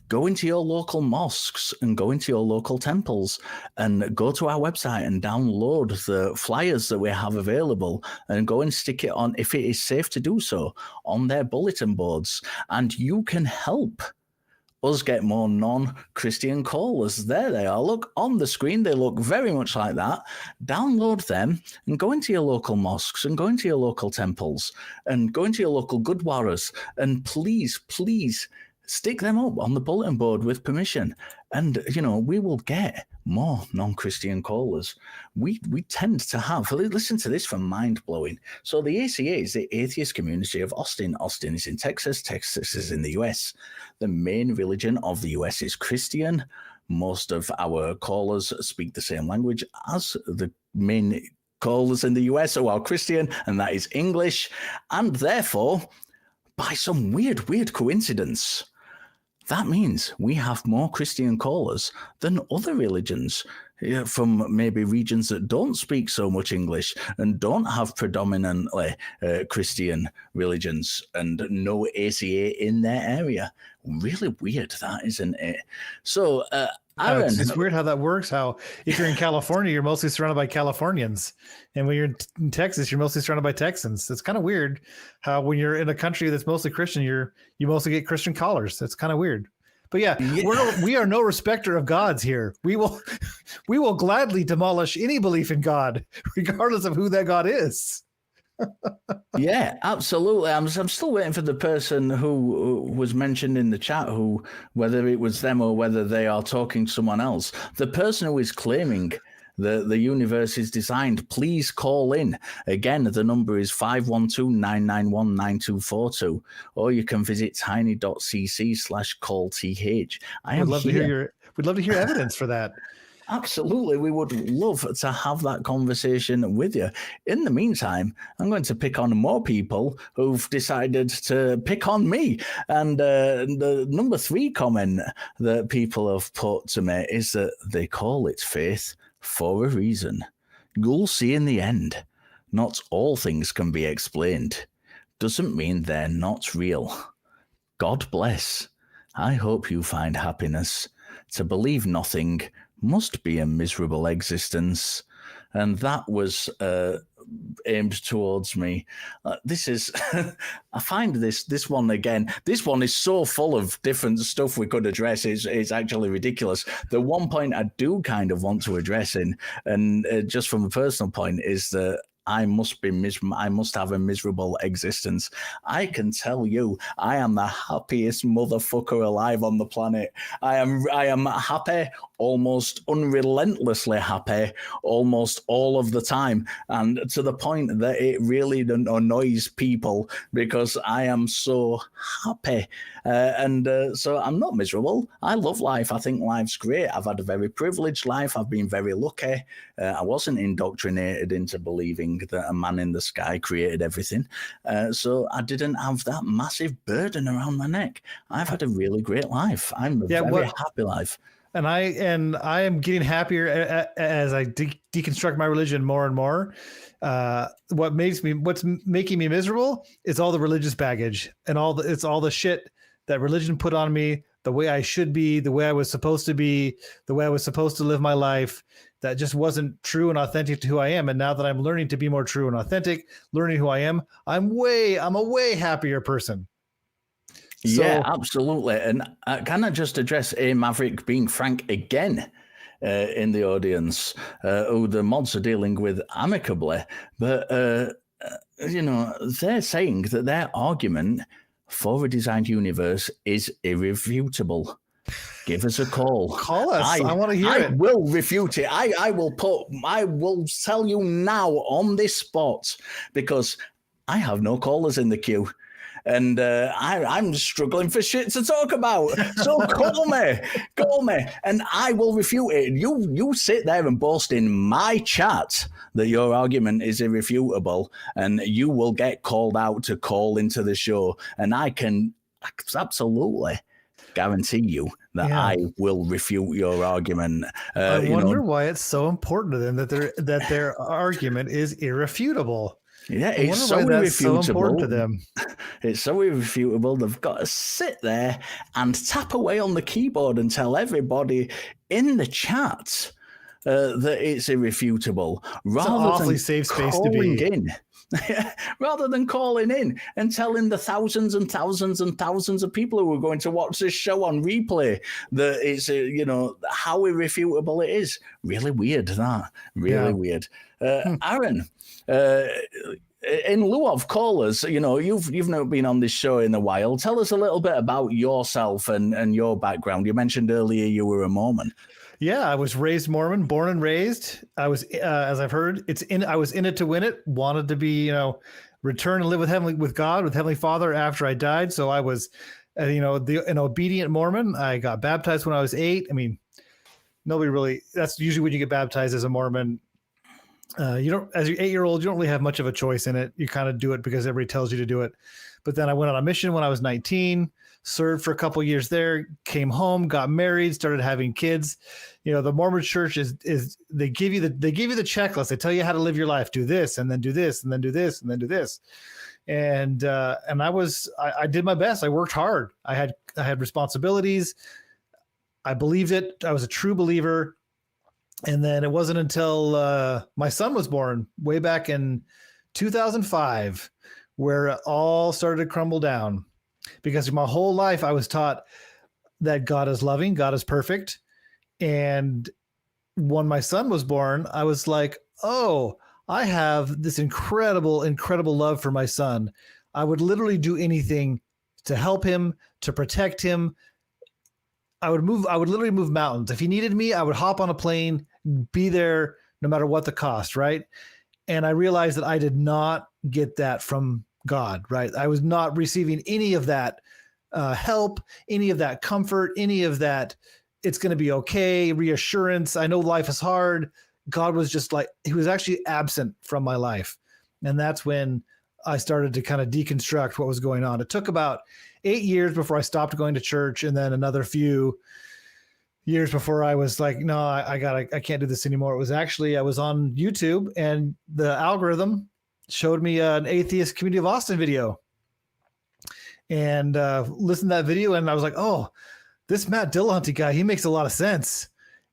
Go into your local mosques and go into your local temples and go to our website and download the flyers that we have available and go and stick it on, if it is safe to do so, on their bulletin boards. And you can help us get more non-Christian callers. There they are. Look on the screen. They look very much like that. Download them and go into your local mosques and go into your local temples and go into your local Gurdwaras and please, please, stick them up on the bulletin board with permission. And, we will get more non-Christian callers. We tend to have, listen to this for mind-blowing. So the ACA is the Atheist Community of Austin. Austin is in Texas. Texas is in the US. The main religion of the US is Christian. Most of our callers speak the same language as the main callers in the US who are Christian, and that is English. And therefore, by some weird coincidence, that means we have more Christian callers than other religions. from maybe regions that don't speak so much English and don't have predominantly Christian religions and no ACA in their area. Really weird, that, isn't it? So, Aaron, it's weird how that works. How if you're in California, you're mostly surrounded by Californians, and when you're in Texas, you're mostly surrounded by Texans. It's kind of weird how when you're in a country that's mostly Christian, you mostly get Christian callers. That's kind of weird. But yeah, we are no respecter of gods here. We will gladly demolish any belief in God, regardless of who that God is. Yeah, absolutely. I'm still waiting for the person who was mentioned in the chat, who, whether it was them or whether they are talking to someone else, the person who is claiming the universe is designed, please call in. Again, the number is 512-991-9242, or you can visit tiny.cc/callth. We'd love to hear evidence for that. Absolutely. We would love to have that conversation with you. In the meantime, I'm going to pick on more people who've decided to pick on me. And the number 3 comment that people have put to me is that they call it faith for a reason. You'll see in the end. Not all things can be explained. Doesn't mean they're not real. God bless. I hope you find happiness. To believe nothing must be a miserable existence. And that was aimed towards me. This is, I find this one again, this one is so full of different stuff we could address. It's actually ridiculous. The one point I do kind of want to address and just from a personal point, is that I must have a miserable existence. I can tell you, I am the happiest motherfucker alive on the planet. I am happy, almost unrelentlessly happy, almost all of the time, and to the point that it really annoys people because I am so happy. So I'm not miserable. I love life. I think life's great. I've had a very privileged life. I've been very lucky. I wasn't indoctrinated into believing that a man in the sky created everything. So I didn't have that massive burden around my neck. I've had a really great life. I'm a very happy life. And I am getting happier as I deconstruct my religion more and more. What's making me miserable is all the religious baggage and it's all the shit that religion put on me, the way I should be, the way I was supposed to be, the way I was supposed to live my life, that just wasn't true and authentic to who I am. And now that I'm learning to be more true and authentic, learning who I am, I'm a way happier person. Yeah, absolutely. And can I just address A Maverick being frank again in the audience, who the mods are dealing with amicably, but they're saying that their argument for a designed universe is irrefutable. Give us a call. Call us. I want to hear it. I will refute it. I will tell you now on this spot, because I have no callers in the queue. And I'm struggling for shit to talk about. So call me, and I will refute it. You sit there and boast in my chat that your argument is irrefutable, and you will get called out to call into the show. And I can absolutely guarantee you that I will refute your argument. I wonder why it's so important to them that their argument is irrefutable. Yeah, it's so irrefutable. So important to them. It's so irrefutable. They've got to sit there and tap away on the keyboard and tell everybody in the chat that it's irrefutable, rather than safe space to be in. Rather than calling in and telling the thousands and thousands and thousands of people who are going to watch this show on replay that it's how irrefutable it is. Really weird, that. Really weird. Aaron, in lieu of callers, you've not been on this show in a while. Tell us a little bit about yourself and your background. You mentioned earlier you were a Mormon. Yeah, I was raised Mormon, born and raised. I was, as I've heard, I was in it to win it. Wanted to be, return and live with God, with Heavenly Father after I died. So I was, an obedient Mormon. I got baptized when I was 8. I mean, nobody really. That's usually when you get baptized as a Mormon. You don't, as your 8-year-old, you don't really have much of a choice in it. You kind of do it because everybody tells you to do it. But then I went on a mission when I was 19, served for a couple years there, came home, got married, started having kids. You know, the Mormon Church is they give you the checklist. They tell you how to live your life. Do this, and then do this, and then do this, and then do this. And I did my best. I worked hard. I had responsibilities. I believed it. I was a true believer. And then it wasn't until my son was born way back in 2005 where it all started to crumble down, because my whole life I was taught that God is loving, God is perfect. And when my son was born, I was like, oh, I have this incredible, incredible love for my son. I would literally do anything to help him, to protect him. I would literally move mountains. If he needed me, I would hop on a plane, be there no matter what the cost, right? And I realized that I did not get that from God, right? I was not receiving any of that help, any of that comfort, any of that it's going to be okay, reassurance. I know life is hard. God was just like, he was actually absent from my life. And that's when I started to kind of deconstruct what was going on. It took about 8 years before I stopped going to church, and then another few years before I was like, no, I can't do this anymore. It was actually, I was on YouTube and the algorithm showed me an Atheist Community of Austin video, and listened to that video. And I was like, oh, this Matt Dillahunty guy, he makes a lot of sense.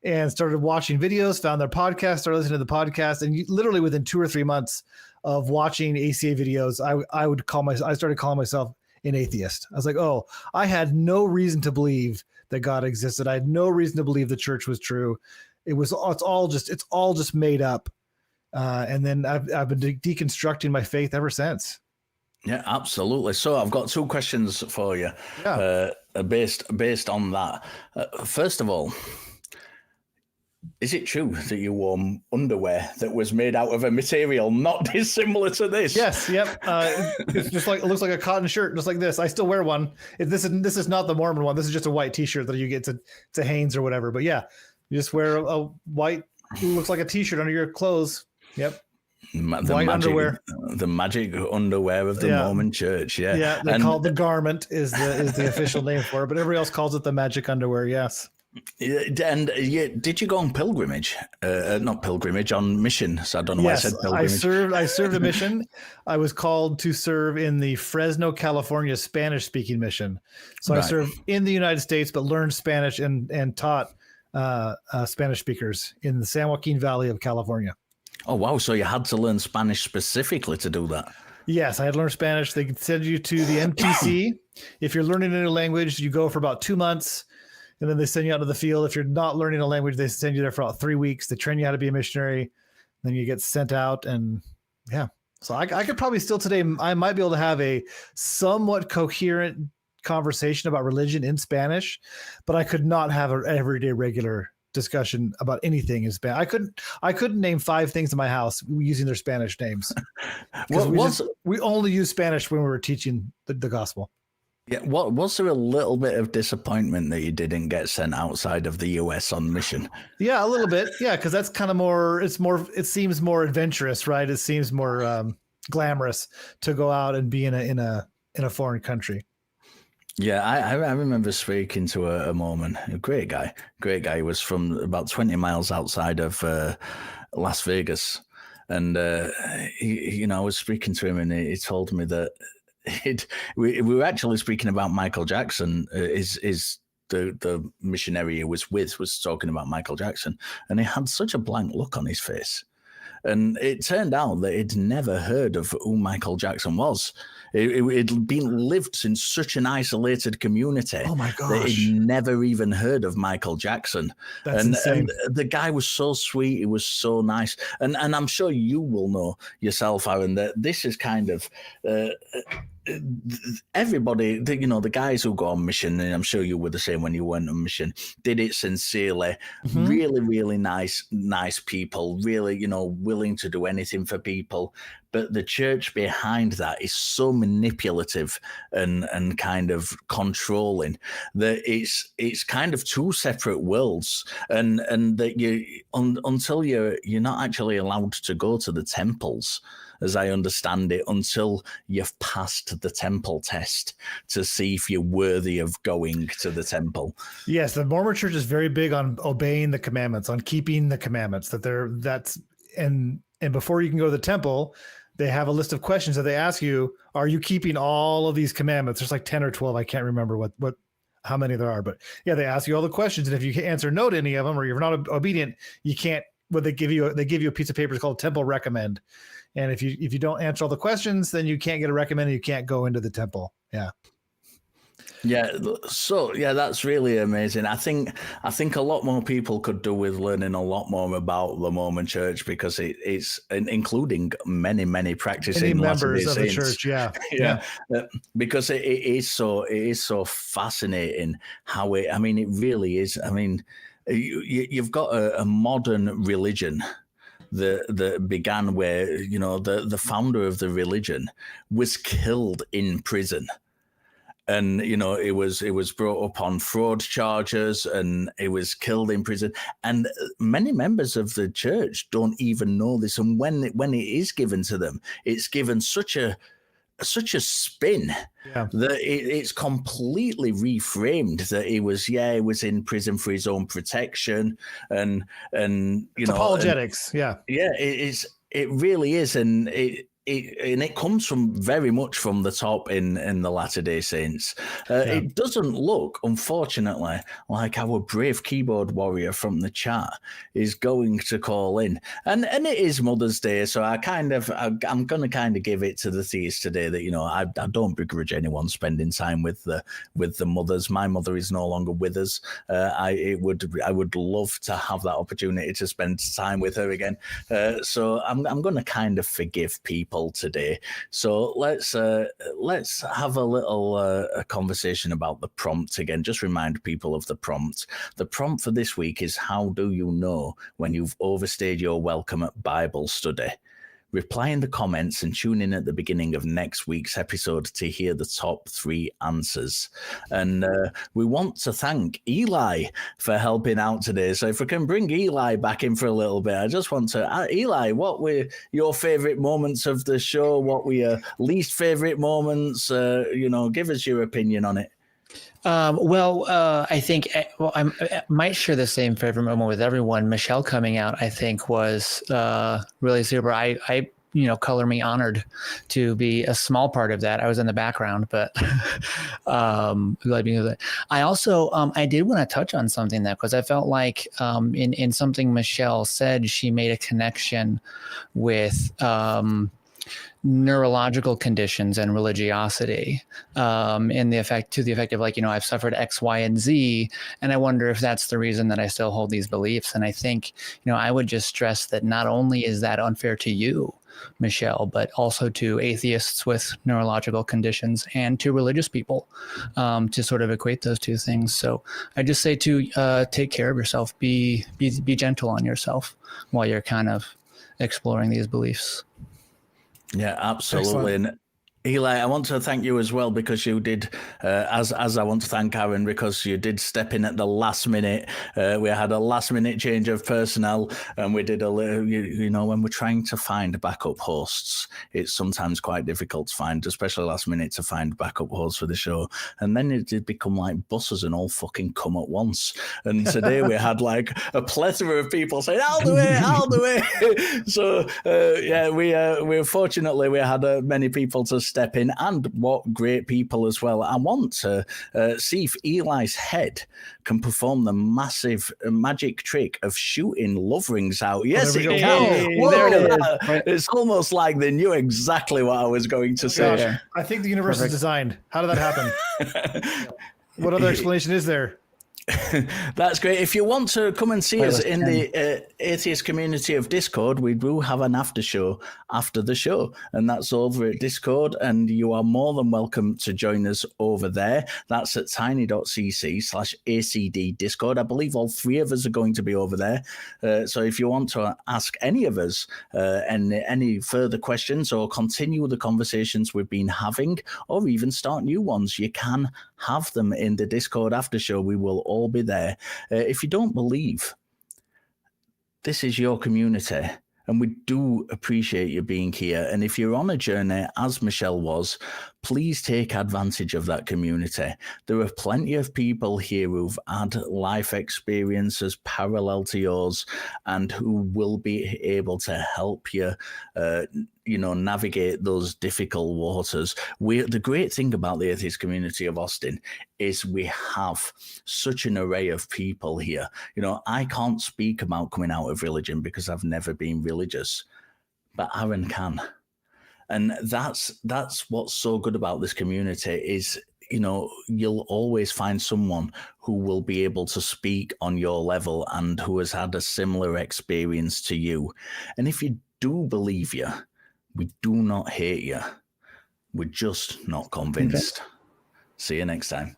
And started watching videos, found their podcast, started listening to the podcast. And literally within 2 or 3 months of watching ACA videos, I started calling myself an atheist. I was like, oh, I had no reason to believe that God existed. I had no reason to believe the church was true. It's all just made up. And then I've been deconstructing my faith ever since. Yeah, absolutely. So I've got 2 questions for you, based on that. First of all, is it true that you wore underwear that was made out of a material not dissimilar to this? Yes. Yep. It's just like, it looks like a cotton shirt, just like this. I still wear one. This is not the Mormon one. This is just a white T-shirt that you get to Hanes or whatever. But yeah, you just wear a white, it looks like a T-shirt under your clothes. Yep. White underwear. The magic underwear of the Mormon Church. Yeah. Yeah. They call it the garment is the official name for it, but everybody else calls it the magic underwear. Yes. And did you go on pilgrimage? Not pilgrimage, on mission. So I don't know why I said pilgrimage. I served a mission. I was called to serve in the Fresno, California Spanish-speaking mission. So I served in the United States, but learned Spanish and taught Spanish speakers in the San Joaquin Valley of California. Oh, wow. So you had to learn Spanish specifically to do that? Yes, I had learned Spanish. They could send you to the MTC. If you're learning a new language, you go for about 2 months. And then they send you out to the field. If you're not learning a language, they send you there for about 3 weeks. They train you how to be a missionary. Then you get sent out. And yeah, so I could probably still today, I might be able to have a somewhat coherent conversation about religion in Spanish, but I could not have an everyday regular discussion about anything in Spanish. I couldn't name 5 things in my house using their Spanish names. We only use Spanish when we were teaching the gospel. Yeah, was there a little bit of disappointment that you didn't get sent outside of the US on mission? Yeah, a little bit. Yeah, because that's kind of more. It seems more adventurous, right? It seems more glamorous to go out and be in a foreign country. Yeah, I remember speaking to a Mormon, a great guy. He was from about 20 miles outside of Las Vegas, and I was speaking to him, and he told me that. We were actually speaking about Michael Jackson. Is the missionary he was with was talking about Michael Jackson, and he had such a blank look on his face. And it turned out that he'd never heard of who Michael Jackson was. It'd been lived in such an isolated community. Oh my gosh. That he'd never even heard of Michael Jackson. That's insane. And the guy was so sweet. He was so nice. And I'm sure you will know yourself, Aaron, that this is kind of everybody, the guys who go on mission, and I'm sure you were the same when you went on mission, did it sincerely. Really, really nice people, really, willing to do anything for people. But the church behind that is so manipulative and kind of controlling that it's kind of two separate worlds, and that until you're not actually allowed to go to the temples, as I understand it, until you've passed the temple test to see if you're worthy of going to the temple. Yes, the Mormon Church is very big on obeying the commandments, on keeping the commandments. And before you can go to the temple, they have a list of questions that they ask you. Are you keeping all of these commandments? There's like 10 or 12. I can't remember how many there are, but yeah, they ask you all the questions. And if you answer no to any of them, or you're not obedient, you can't. Well, they give you a piece of paper called Temple Recommend. And if you don't answer all the questions, then you can't get a recommend. You can't go into the temple. Yeah. Yeah. So yeah, that's really amazing. I think a lot more people could do with learning a lot more about the Mormon Church, because it's including many practicing members of the Saints. church. Yeah. Yeah. Because it is so fascinating how it really is. I mean, you've got a modern religion that began where the founder of the religion was killed in prison, and it was brought up on fraud charges, and it was killed in prison. And many members of the church don't even know this, and when it is given to them, it's given such a spin that it's completely reframed that he was in prison for his own protection, and it's apologetics. It really is, and it comes from very much from the top in the Latter-day Saints. It doesn't look, unfortunately, like our brave keyboard warrior from the chat is going to call in, and it is Mother's Day, so I'm going to kind of give it to the Theists today that I don't begrudge anyone spending time with the mothers. My mother is no longer with us. I would love to have that opportunity to spend time with her again. So I'm going to kind of forgive people today. So let's have a little a conversation about the prompt again. Just remind people of the prompt. The prompt for this week is: how do you know when you've overstayed your welcome at Bible study? Reply in the comments and tune in at the beginning of next week's episode to hear the top 3 answers. And we want to thank Eli for helping out today. So if we can bring Eli back in for a little bit, I just want to, Eli, what were your favorite moments of the show? What were your least favorite moments? Give us your opinion on it. I think I might share the same favorite moment with everyone. Michelle coming out, I think, was really super. I color me honored to be a small part of that. I was in the background, but glad being with it. I also I did want to touch on something because I felt like in something Michelle said, she made a connection with neurological conditions and religiosity, in the effect of like, I've suffered X, Y, and Z, and I wonder if that's the reason that I still hold these beliefs. And I think, I would just stress that not only is that unfair to you, Michelle, but also to atheists with neurological conditions and to religious people, to sort of equate those two things. So I just say to take care of yourself, be gentle on yourself while you're kind of exploring these beliefs. Yeah, absolutely. Excellent. And Eli, I want to thank you as well, because you did, as I want to thank Aaron, because you did step in at the last minute. We had a last minute change of personnel, and we did a little, when we're trying to find backup hosts, it's sometimes quite difficult to find, especially last minute, to find backup hosts for the show. And then it did become like buses and all fucking come at once. And today we had like a plethora of people saying, I'll do it. So we fortunately we had many people to step in, and what great people as well. I want to see if Eli's head can perform the massive magic trick of shooting love rings out. Yes, it can. Whoa, there it is. It's almost like they knew exactly what I was going to say. Gosh, I think the universe is designed. How did that happen? What other explanation is there? That's great. If you want to come and see us in the atheist community of Discord, we do have an after show after the show, and that's over at Discord, and you are more than welcome to join us over there. That's at tiny.cc/ACD Discord. I believe all three of us are going to be over there. So if you want to ask any of us any further questions or continue the conversations we've been having, or even start new ones, you can have them in the Discord after show. We will all be there. If you don't believe, this is your community, and we do appreciate you being here. And if you're on a journey, as Michelle was, please take advantage of that community. There are plenty of people here who've had life experiences parallel to yours and who will be able to help you navigate those difficult waters. The great thing about the atheist community of Austin is we have such an array of people here. I can't speak about coming out of religion because I've never been religious, but Aaron can. And that's what's so good about this community is, you'll always find someone who will be able to speak on your level and who has had a similar experience to you. And if you do believe you, we do not hate you. We're just not convinced. See you next time.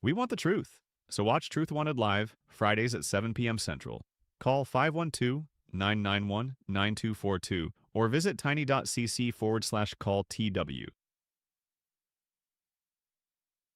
We want the truth. So watch Truth Wanted live, Fridays at 7 p.m. Central. Call 512-991-9242 or visit tiny.cc/call TW.